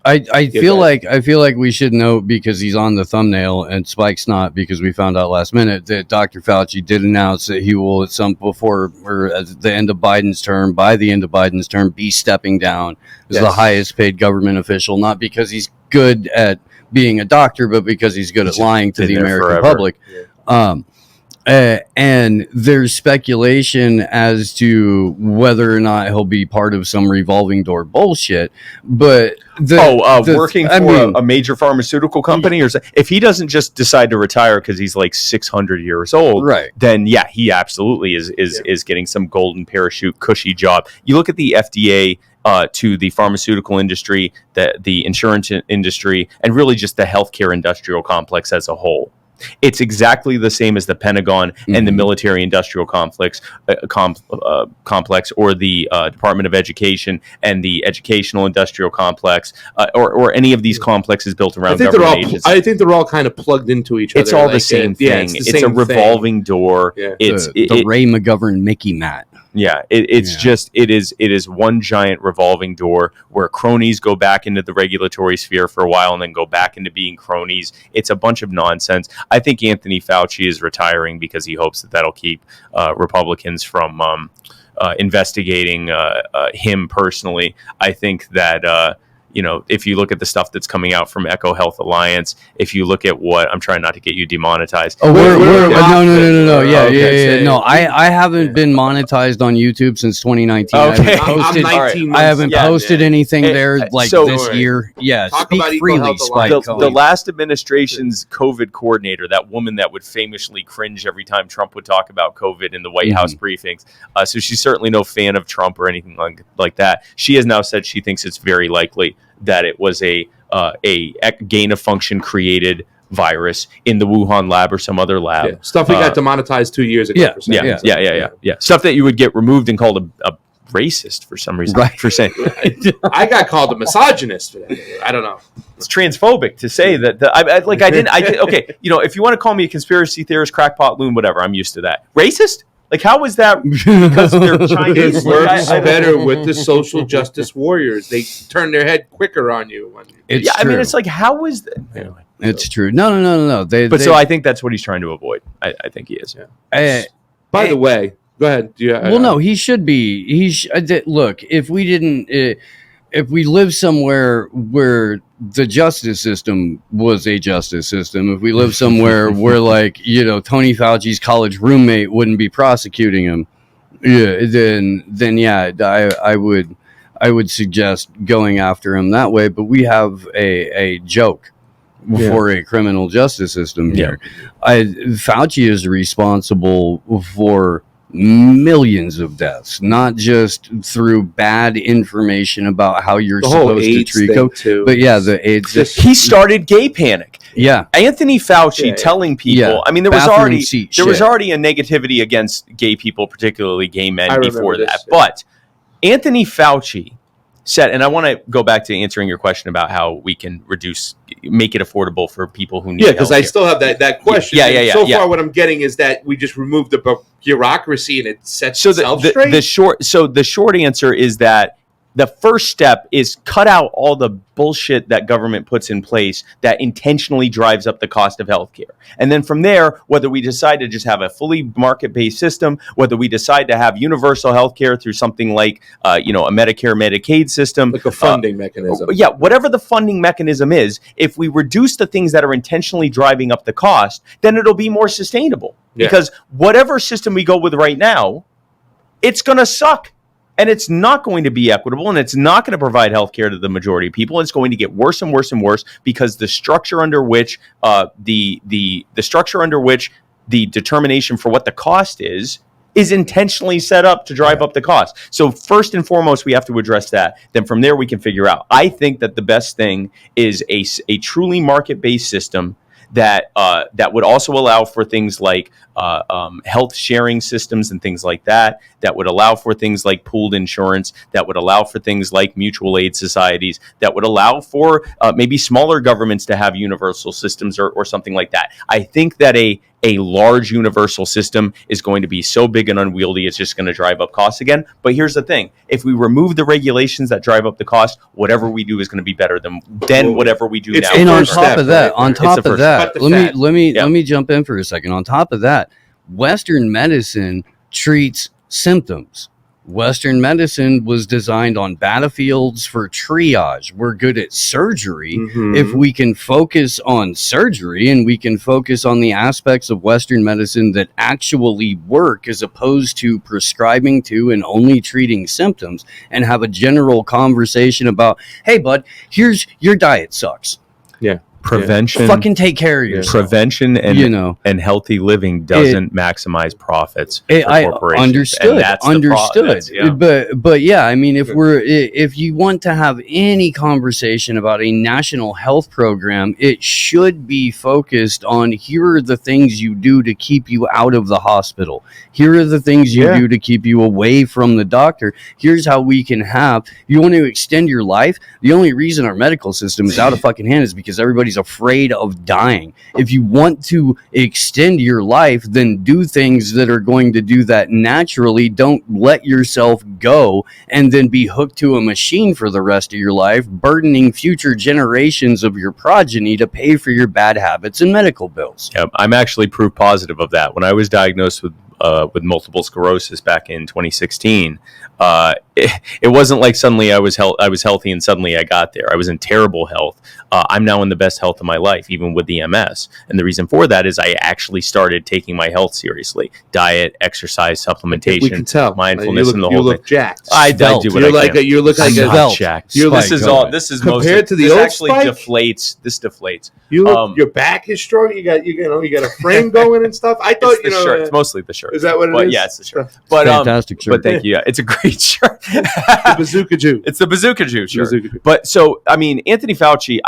I feel like we should note, because he's on the thumbnail and Spike's not, because we found out last minute that Dr. Fauci did announce that he will by the end of Biden's term, be stepping down as the highest paid government official, not because he's good at being a doctor, but because he's good at lying to the American public. Yeah. And there's speculation as to whether or not he'll be part of some revolving door bullshit. But working for a major pharmaceutical company, or if he doesn't just decide to retire because he's like 600 years old, right? Then he absolutely is getting some golden parachute cushy job. You look at the FDA. To the pharmaceutical industry, the insurance industry, and really just the healthcare industrial complex as a whole. It's exactly the same as the Pentagon and the military-industrial complex, or the Department of Education and the educational-industrial complex, or any of these complexes built around government agencies. I think they're all kind of plugged into each other. It's all the same thing. It's a revolving door. Yeah. It's the Ray McGovern Mickey Mat. Yeah, it is one giant revolving door where cronies go back into the regulatory sphere for a while and then go back into being cronies. It's a bunch of nonsense. I think Anthony Fauci is retiring because he hopes that that'll keep Republicans from investigating him personally. I think that if you look at the stuff that's coming out from Echo Health Alliance, if you look at I'm trying not to get you demonetized. Oh, no. Yeah. No, I haven't been monetized on YouTube since 2019. Okay. I haven't posted anything there this year. Yeah. Speak freely, Spike. The last administration's COVID coordinator, that woman that would famously cringe every time Trump would talk about COVID in the White House briefings. So she's certainly no fan of Trump or anything like that. She has now said she thinks it's very likely that it was a gain-of-function created virus in the Wuhan lab or some other lab. Yeah. Stuff we got demonetized 2 years ago. Yeah. Stuff that you would get removed and called a racist for some reason Right. for saying I got called a misogynist for that. I don't know. it's transphobic to say that. Okay, if you want to call me a conspiracy theorist, crackpot, loon, whatever, I'm used to that. Racist? Like, how is that? Because they're It Chinese. works better with the social justice warriors. They turn their head quicker on you. It's I mean, true. it's like, how is that? Anyway. It's true. No. So I think that's what he's trying to avoid. I think he is. Yeah. By the way, go ahead. No, he should be. Look, if we didn't, if we lived somewhere where the justice system was a justice system, if we lived somewhere where, like, Tony Fauci's college roommate wouldn't be prosecuting him, then yeah, I would suggest going after him that way. But we have a joke for a criminal justice system here. Fauci is responsible for millions of deaths, not just through bad information about how you're supposed to treat COVID, but the AIDS. He started gay panic. Yeah, Anthony Fauci telling people. Yeah. I mean, there was Bathroom already seat there was shit. already a negativity against gay people, particularly gay men, I before remember that. this, yeah. But Anthony Fauci said, and I want to go back to answering your question about how we can make it affordable for people who need. Yeah, because I healthcare. still have that question. Yeah. And so far, what I'm getting is that we just removed the bureaucracy and it sets itself straight. The short answer is that the first step is cut out all the bullshit that government puts in place that intentionally drives up the cost of healthcare. And then from there, whether we decide to just have a fully market-based system, whether we decide to have universal healthcare through something like, a Medicare, Medicaid system. Like a funding mechanism. Yeah, whatever the funding mechanism is, if we reduce the things that are intentionally driving up the cost, then it'll be more sustainable. Yeah. Because whatever system we go with right now, it's going to suck. And it's not going to be equitable, and it's not going to provide health care to the majority of people. It's going to get worse and worse and worse because the structure under which the determination for what the cost is intentionally set up to drive up the cost. So first and foremost, we have to address that. Then from there, we can figure out. I think that the best thing is a truly market-based system that would also allow for things like health sharing systems and things like that would allow for things like pooled insurance, that would allow for things like mutual aid societies, that would allow for maybe smaller governments to have universal systems or something like that. I think that a large universal system is going to be so big and unwieldy, it's just going to drive up costs again. But here's the thing. If we remove the regulations that drive up the cost, whatever we do is going to be better than whatever we do now. And on top of that, let me jump in for a second. On top of that, Western medicine treats symptoms. Western medicine was designed on battlefields for triage. We're good at surgery. Mm-hmm. If we can focus on surgery and we can focus on the aspects of Western medicine that actually work, as opposed to prescribing to and only treating symptoms, and have a general conversation about, hey, bud, here's your diet sucks. Yeah. Prevention, fucking take care of yourself. Prevention and healthy living doesn't maximize profits for corporations. Understood. But yeah, I mean, if you want to have any conversation about a national health program, it should be focused on, here are the things you do to keep you out of the hospital. Here are the things you do to keep you away from the doctor. Here's how we can have, you want to extend your life? The only reason our medical system is out of fucking hand is because everybody's afraid of dying. If you want to extend your life, then do things that are going to do that naturally. Don't let yourself go and then be hooked to a machine for the rest of your life, burdening future generations of your progeny to pay for your bad habits and medical bills. Yep, I'm actually proof positive of that. When I was diagnosed with multiple sclerosis back in 2016, it wasn't like suddenly I was healthy and suddenly I got there. I was in terrible health. I'm now in the best health of my life, even with the MS. And the reason for that is I actually started taking my health seriously: diet, exercise, supplementation, we can tell. mindfulness, and the you whole look thing. jacked. I do what I can. You look like a jacked. This is compared to the this old actually Spike? deflates. This deflates. You look, your back is strong. You got a frame going and stuff. I thought it's the shirt. It's mostly the shirt. Is that what it is? Yeah, it's the shirt. But fantastic shirt. But thank you. Yeah, it's a great shirt. The Bazooka Jew. It's the Bazooka Jew shirt. Bazooka Jew. But so, I mean, Anthony Fauci,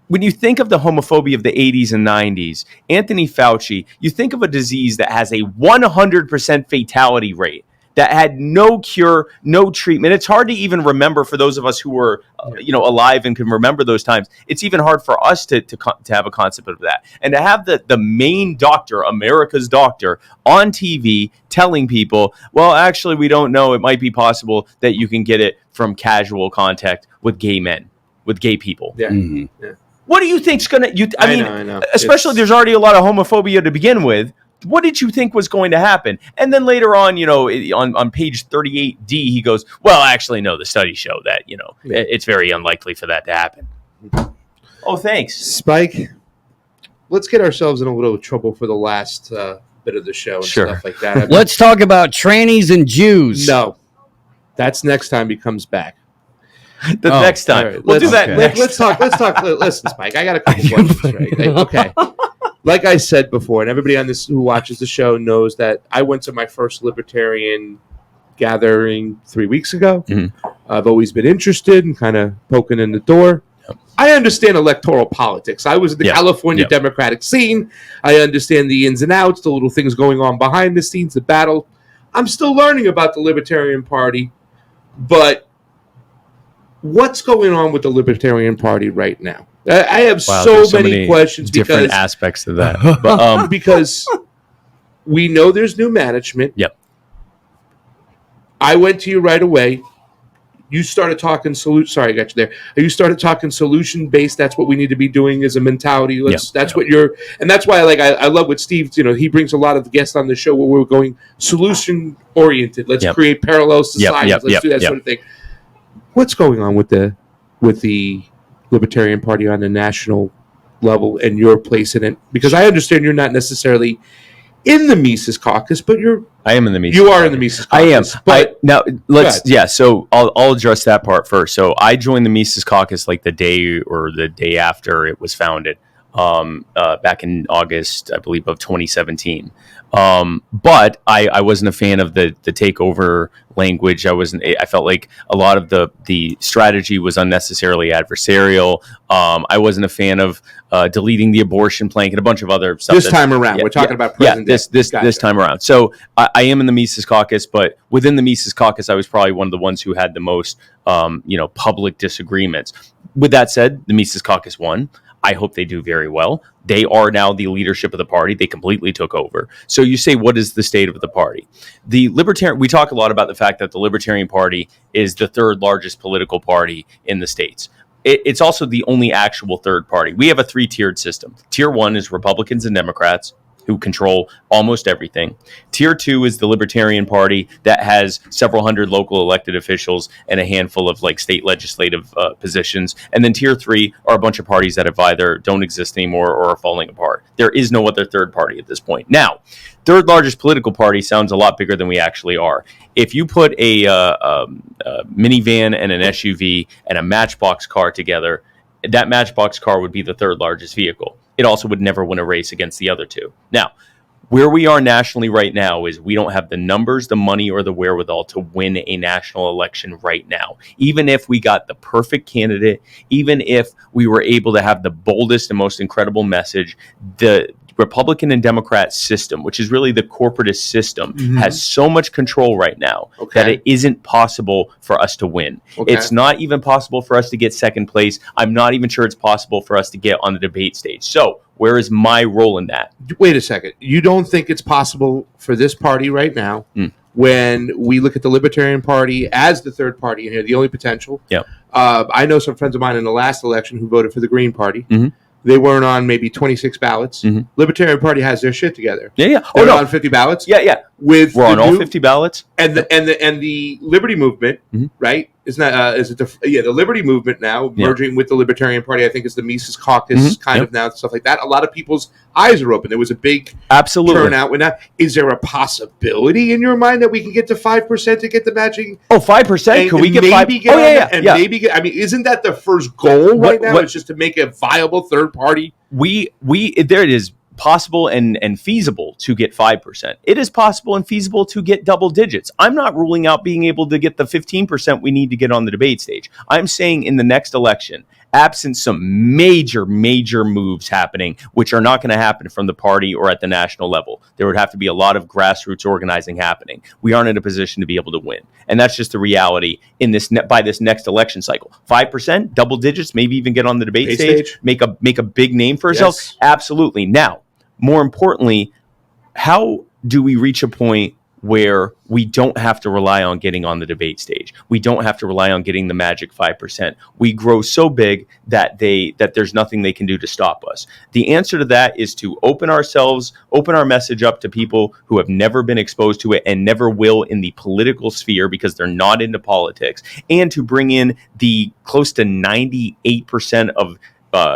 when you think of the homophobia of the 80s and 90s, Anthony Fauci, you think of a disease that has a 100% fatality rate. that had no cure, no treatment. It's hard to even remember for those of us who were, alive and can remember those times. It's even hard for us to have a concept of that. And to have the main doctor, America's doctor, on TV telling people, well, actually, we don't know. It might be possible that you can get it from casual contact with gay men, with gay people. Yeah. Mm-hmm. Yeah. What do you think's going to... I know. Especially there's already a lot of homophobia to begin with. What did you think was going to happen? And then later on, on page 38D, he goes, well, actually, no, the studies show that, it's very unlikely for that to happen. Oh, thanks. Spike, let's get ourselves in a little trouble for the last bit of the show and stuff like that. Let's talk about trannies and Jews. No. That's next time he comes back. Next time. Right, we'll do that next. Let's talk. Listen, Spike, I got a couple questions, right? Okay. Like I said before, and everybody on this who watches the show knows that I went to my first libertarian gathering 3 weeks ago. Mm-hmm. I've always been interested and kind of poking in the door. Yep. I understand electoral politics. I was in the California Democratic scene. I understand the ins and outs, the little things going on behind the scenes, the battle. I'm still learning about the Libertarian Party, but what's going on with the Libertarian Party right now? I have so many questions different aspects of that. But, because we know there's new management. Yep. I went to you right away. You started talking Sorry, I got you there. You started talking solution based. That's what we need to be doing as a mentality. That's what you're, and that's why I love what Steve. He brings a lot of guests on the show where we're going solution oriented. Let's create parallel societies. Let's do that sort of thing. What's going on with the Libertarian Party on the national level and your place in it? Because I understand you're not necessarily in the Mises Caucus, but I am in the Mises. You are in the Mises Caucus. I am. So I'll address that part first. So I joined the Mises Caucus like the day after it was founded, back in August, I believe, of 2017. But I wasn't a fan of the takeover language. I felt like a lot of the strategy was unnecessarily adversarial. I wasn't a fan of deleting the abortion plank and a bunch of other stuff. This time around, we're talking about present day. This time around. So I am in the Mises Caucus, but within the Mises Caucus, I was probably one of the ones who had the most public disagreements. With that said, the Mises Caucus won. I hope they do very well. They are now the leadership of the party. They completely took over. So you say, what is the state of the party? We talk a lot about the fact that the Libertarian Party is the third largest political party in the States. It's also the only actual third party. We have a 3-tiered system. Tier 1 is Republicans and Democrats, who control almost everything. Tier 2 is the Libertarian Party that has several hundred local elected officials and a handful of state legislative positions. And then Tier 3 are a bunch of parties that have either don't exist anymore or are falling apart. There is no other third party at this point. Now, third largest political party sounds a lot bigger than we actually are. If you put a minivan and an SUV and a Matchbox car together, that Matchbox car would be the third largest vehicle. It also would never win a race against the other two. Now, where we are nationally right now is we don't have the numbers, the money, or the wherewithal to win a national election right now. Even if we got the perfect candidate, even if we were able to have the boldest and most incredible message, the Republican and Democrat system, which is really the corporatist system, has so much control right now that it isn't possible for us to win. It's not even possible for us to get second place. I'm not even sure it's possible for us to get on the debate stage. So where is my role in that? Wait a second. You don't think it's possible for this party right now, when we look at the Libertarian Party as the third party in here, the only potential? Yeah. I know some friends of mine in the last election who voted for the Green Party. They weren't on maybe 26 ballots. Libertarian Party has their shit together. Yeah. They're on 50 ballots. Yeah. We're on all 50 ballots. And the Liberty Movement, right? Isn't that the Liberty Movement now merging with the Libertarian Party? I think is the Mises Caucus kind of now, stuff like that. A lot of people's eyes are open. There was a big turnout. Is there a possibility in your mind that we can get to 5% to get the matching? 5%? Can we get 5? Maybe get. I mean, isn't that the first goal right now? It's just to make a viable third party. There it is. possible and feasible to get 5%. It is possible and feasible to get double digits. I'm not ruling out being able to get the 15% we need to get on the debate stage. I'm saying in the next election, absent some major moves happening, which are not going to happen from the party or at the national level, there would have to be a lot of grassroots organizing happening. We aren't in a position to be able to win. And that's just the reality in this by this next election cycle. 5%, double digits, maybe even get on the debate stage, make a big name for ourselves. Yes. Absolutely. Now, more importantly, how do we reach a point where we don't have to rely on getting on the debate stage? We don't have to rely on getting the magic 5%. We grow so big that there's nothing they can do to stop us. The answer to that is to open our message up to people who have never been exposed to it and never will in the political sphere because they're not into politics, and to bring in the close to 98% of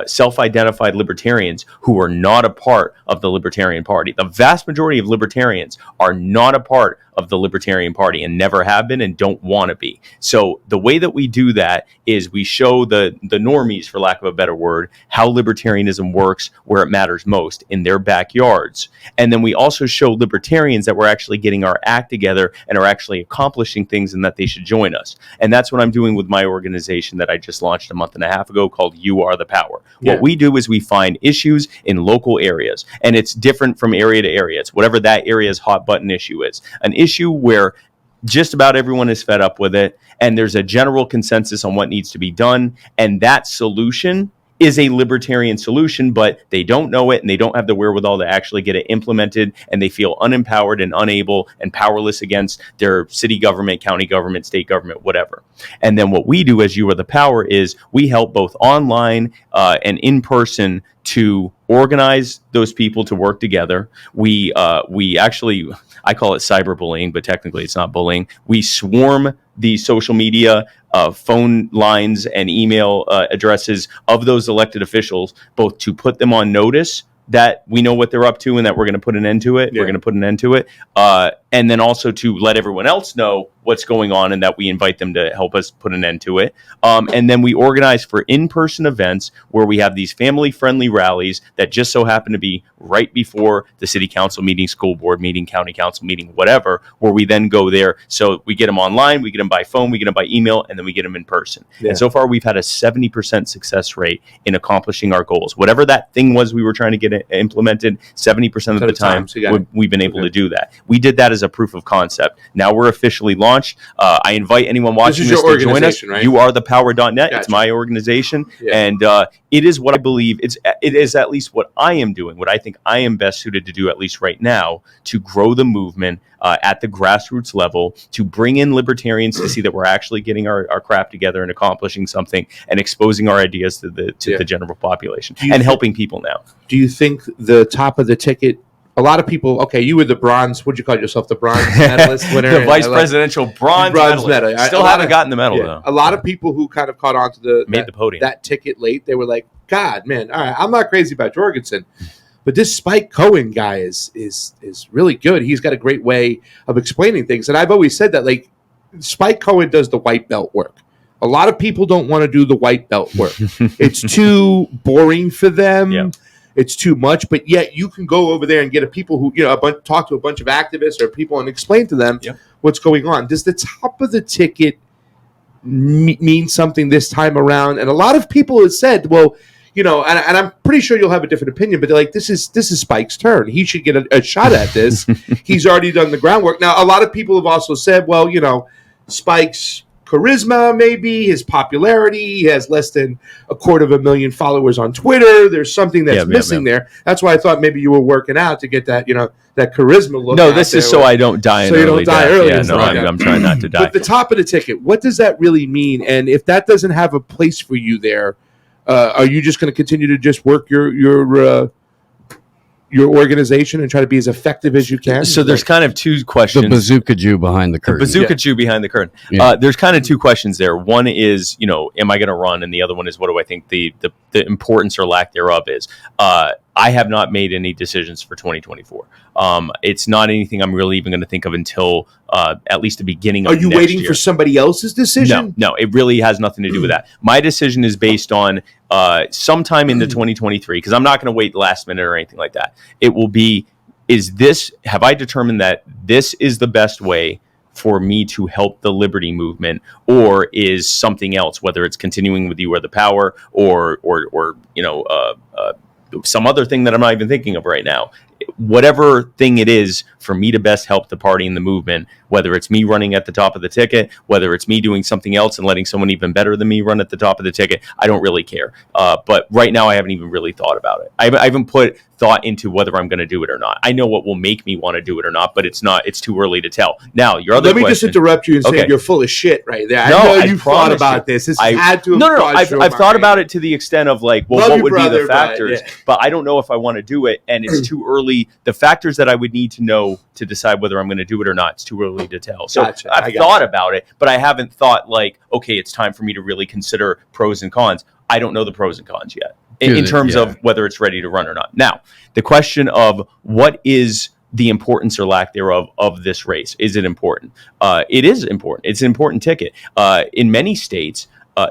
self-identified libertarians who are not a part of the Libertarian Party. The vast majority of libertarians are not a part of the Libertarian Party and never have been and don't want to be. So the way that we do that is we show the normies, for lack of a better word, how libertarianism works where it matters most, in their backyards. And then we also show libertarians that we're actually getting our act together and are actually accomplishing things and that they should join us. And that's what I'm doing with my organization that I just launched a month and a half ago called You Are the Power. Yeah. What we do is we find issues in local areas, and it's different from area to area. It's whatever that area's hot button issue is. An issue where just about everyone is fed up with it, and there's a general consensus on what needs to be done, and that solution is a libertarian solution, but they don't know it and they don't have the wherewithal to actually get it implemented, and they feel unempowered and unable and powerless against their city government, county government, state government, whatever. And then what we do as You Are the Power is we help both online and in person to organize those people to work together. We actually, I call it cyberbullying, but technically it's not bullying. We swarm the social media, phone lines, and email addresses of those elected officials, both to put them on notice that we know what they're up to and that we're going to put an end to it. Yeah. We're going to put an end to it. And then also to let everyone else know what's going on and that we invite them to help us put an end to it. And then we organize for in-person events where we have these family-friendly rallies that just so happen to be right before the city council meeting, school board meeting, county council meeting, whatever, where we then go there. So we get them online, we get them by phone, we get them by email, and then we get them in person. Yeah. And so far we've had a 70% success rate in accomplishing our goals. Whatever that thing was we were trying to get implemented, 70% of the time we've been able to do that. We did that as a proof of concept. Now we're officially launched. I invite anyone watching this to join us. Right? YouAreThePower.net. Gotcha. It's my organization. Yeah. And it is what I believe it is at least what I am doing, what I think I am best suited to do, at least right now, to grow the movement at the grassroots level, to bring in libertarians to see that we're actually getting our crap together and accomplishing something and exposing our ideas to the general population and helping people now. Do you think the top of the ticket, a lot of people, okay, you were the bronze, what'd you call yourself, the bronze medalist winner? The vice presidential bronze medal. Still haven't gotten the medal, though. A lot of people who kind of caught on to the podium. That ticket late, they were like, God, man, all right, I'm not crazy about Jorgensen, but this Spike Cohen guy is really good. He's got a great way of explaining things. And I've always said that, like, Spike Cohen does the white belt work. A lot of people don't want to do the white belt work. It's too boring for them. Yeah. It's too much, but yet you can go over there and get a people who, talk to a bunch of activists or people and explain to them what's going on. Does the top of the ticket mean something this time around? And a lot of people have said, well, and I'm pretty sure you'll have a different opinion, but they're like, this is Spike's turn. He should get a shot at this. He's already done the groundwork. Now, a lot of people have also said, well, Spike's charisma, maybe his popularity. He has less than 250,000 followers on Twitter. There's something that's missing there. That's why I thought maybe you were working out to get that, that charisma look. No, this is so I don't die. So you don't die early. Yeah, no, I'm trying not to die. But the top of the ticket, what does that really mean? And if that doesn't have a place for you there, are you just going to continue to just work your organization and try to be as effective as you can? So there's kind of two questions. The bazooka Jew behind the curtain. Jew behind the curtain. Yeah. There's kind of two questions there. One is, am I going to run? And the other one is, what do I think the importance or lack thereof is? I have not made any decisions for 2024. It's not anything I'm really even going to think of until at least the beginning of next year. Are you waiting for somebody else's decision? No, it really has nothing to do with that. My decision is based on sometime in the 2023, because I'm not going to wait last minute or anything like that. It will be, have I determined that this is the best way for me to help the liberty movement, or is something else, whether it's continuing with You Are the Power or some other thing that I'm not even thinking of right now. Whatever thing it is for me to best help the party and the movement, whether it's me running at the top of the ticket, whether it's me doing something else and letting someone even better than me run at the top of the ticket, I don't really care. But right now, I haven't even really thought about it. I haven't put thought into whether I'm going to do it or not. I know what will make me want to do it or not, but it's too early to tell. Now, your other question. Let me just interrupt you and say you're full of shit right there. No, I know you've thought about this. This had to have No. crossed your I've thought mind. about it to the extent of like, well, Love what you, would brother, be the factors? But I don't know if I want to do it, and it's too early. The factors that I would need to know to decide whether I'm going to do it or not, it's too early to tell. So Gotcha. I've thought about it, but I haven't thought like, okay, it's time for me to really consider pros and cons. I don't know the pros and cons yet in terms of whether it's ready to run or not. Now, the question of what is the importance or lack thereof of this race. Is it important? It is important. It's an important ticket. In many states,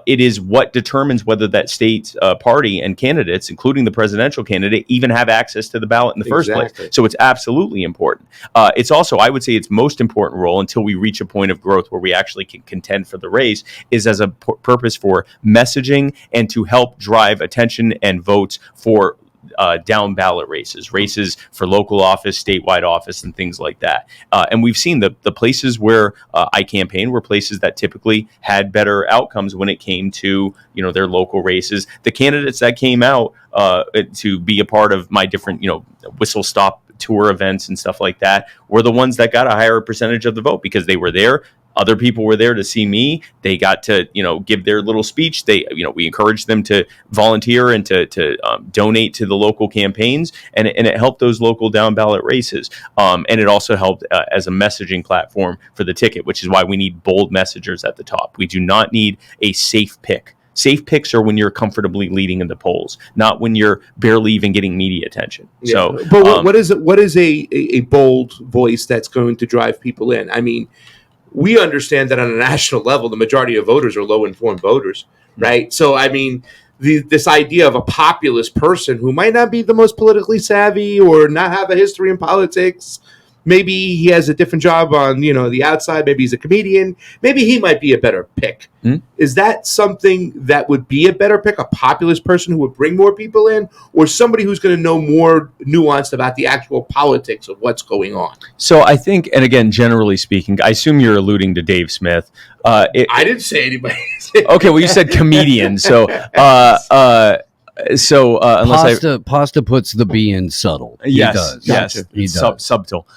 it is what determines whether that state's party and candidates, including the presidential candidate, even have access to the ballot in the first place. So it's absolutely important. It's also, I would say, its most important role until we reach a point of growth where we actually can contend for the race is as a purpose for messaging and to help drive attention and votes for down ballot races for local office, statewide office, and things like that. And we've seen the places where I campaigned were places that typically had better outcomes when it came to their local races. The candidates that came out to be a part of my different whistle stop tour events and stuff like that were the ones that got a higher percentage of the vote because they were there. Other people were there to see me. They got to, give their little speech. We encouraged them to volunteer and to donate to the local campaigns, and it helped those local down ballot races. And it also helped as a messaging platform for the ticket, which is why we need bold messengers at the top. We do not need a safe pick. Safe picks are when you're comfortably leading in the polls, not when you're barely even getting media attention. Yeah. So, but what is a bold voice that's going to drive people in? I mean, we understand that on a national level, the majority of voters are low-informed voters, right? So, I mean, this idea of a populist person who might not be the most politically savvy or not have a history in politics, maybe he has a different job on, the outside, maybe he's a comedian, maybe he might be a better pick. Is that something that would be a better pick, a populist person who would bring more people in, or somebody who's going to know more nuanced about the actual politics of what's going on? So I think, and again, generally speaking, I assume you're alluding to Dave Smith. I didn't say anybody. Okay, well, you said comedian, so unless Pasta puts the B in subtle. Yes, he does. Yes, he does. Subtle.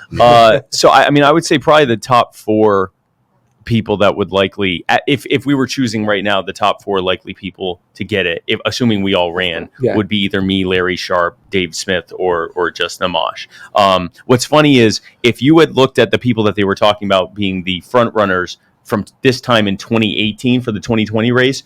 So I would say probably the top four people that would likely, if we were choosing right now, the top four likely people to get it, assuming we all ran, would be either me, Larry Sharp, Dave Smith, or just Namash. What's funny is if you had looked at the people that they were talking about being the front runners from this time in 2018 for the 2020 race,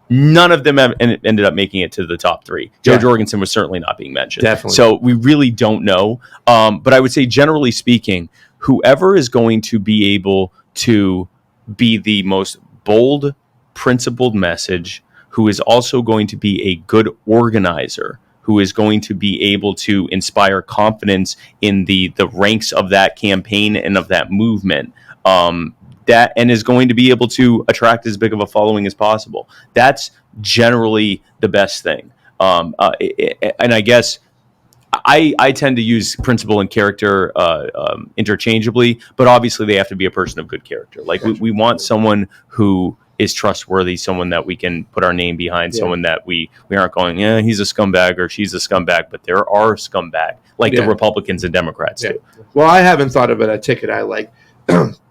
none of them ended up making it to the top three. Joe Jorgensen was certainly not being mentioned. Definitely. So we really don't know. But I would say, generally speaking, whoever is going to be able to be the most bold, principled message, who is also going to be a good organizer, who is going to be able to inspire confidence in the ranks of that campaign and of that movement, and is going to be able to attract as big of a following as possible. That's generally the best thing. And I guess I tend to use principle and character interchangeably, but obviously they have to be a person of good character. Like we want someone who is trustworthy, someone that we can put our name behind, someone that we aren't going, he's a scumbag or she's a scumbag, but there are scumbag, like the Republicans and Democrats do. Well, I haven't thought of a ticket I like.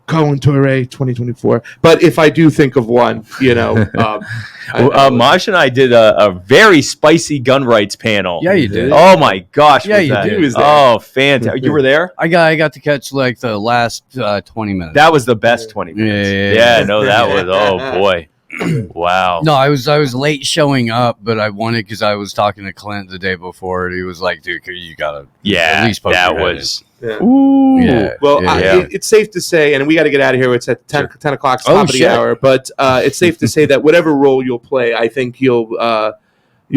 Cohen Toure 2024. But if I do think of one, Mosh and I did a very spicy gun rights panel. Yeah, you did. Oh my gosh. Yeah, you did. He was there. Oh, fantastic. You were there? I got to catch like the last 20 minutes. That was the best 20 minutes. Yeah. No, that was, oh boy. Wow. No, I was late showing up, but I wanted because I was talking to Clint the day before, and he was like, "Dude, you gotta at least poke that your head was. Yeah. Ooh. Yeah. Well, Yeah. it's safe to say, and we got to get out of here. It's at 10 o'clock, top Oh, of the shit. hour. But it's safe to say that whatever role you'll play, I think you'll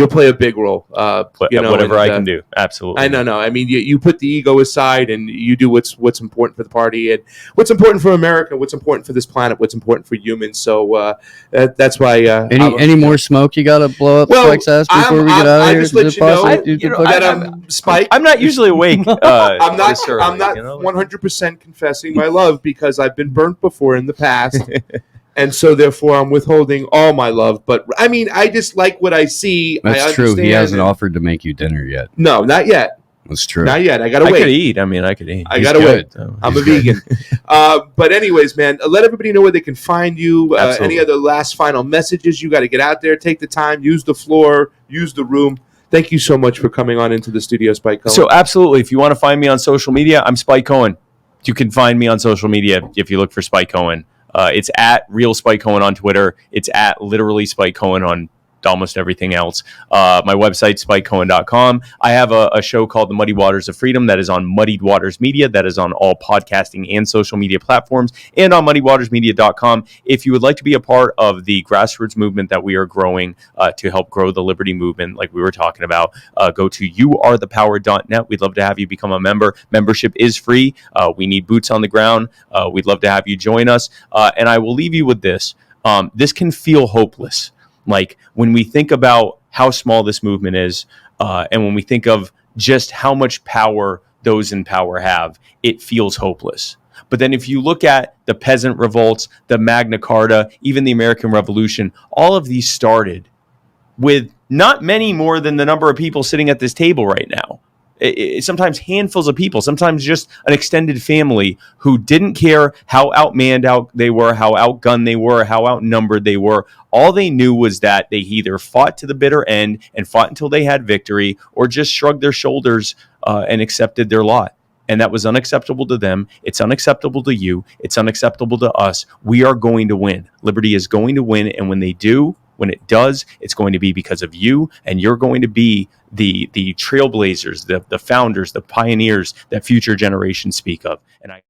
play a big role. Whatever I can do, absolutely. I know. I mean, you put the ego aside, and you do what's important for the party, and what's important for America, what's important for this planet, what's important for humans. So that's why. Any more smoke you gotta blow up Spike's ass before we get out of here? Just let you know that Spike. I'm not usually awake. I'm not. this early, I'm not 100% confessing my love because I've been burnt before in the past. And so, therefore, I'm withholding all my love. But, I mean, I just like what I see. That's true. He hasn't offered to make you dinner yet. No, not yet. That's true. Not yet. I got to wait. I could eat. I could eat. I got to wait. So I'm a vegan. But anyways, man, let everybody know where they can find you. Any other last final messages? You got to get out there. Take the time. Use the floor. Use the room. Thank you so much for coming on into the studio, Spike Cohen. So, absolutely. If you want to find me on social media, I'm Spike Cohen. You can find me on social media if you look for Spike Cohen. It's at Real Spike Cohen on Twitter. It's at literally Spike Cohen on almost everything else. My website, spikecohen.com. I have a show called The Muddy Waters of Freedom that is on Muddied Waters Media. That is on all podcasting and social media platforms and on muddywatersmedia.com. If you would like to be a part of the grassroots movement that we are growing to help grow the liberty movement, like we were talking about, go to youarethepower.net. We'd love to have you become a member. Membership is free. We need boots on the ground. We'd love to have you join us. And I will leave you with this. This can feel hopeless. Like when we think about how small this movement is, and when we think of just how much power those in power have, it feels hopeless. But then if you look at the peasant revolts, the Magna Carta, even the American Revolution, all of these started with not many more than the number of people sitting at this table right now. Sometimes handfuls of people, sometimes just an extended family who didn't care how outmanned they were, how outgunned they were, how outnumbered they were. All they knew was that they either fought to the bitter end and fought until they had victory, or just shrugged their shoulders and accepted their lot. And that was unacceptable to them. It's unacceptable to you. It's unacceptable to us. We are going to win. Liberty is going to win. And when they do, when it does, it's going to be because of you, and you're going to be the trailblazers, the founders, the pioneers that future generations speak of. And I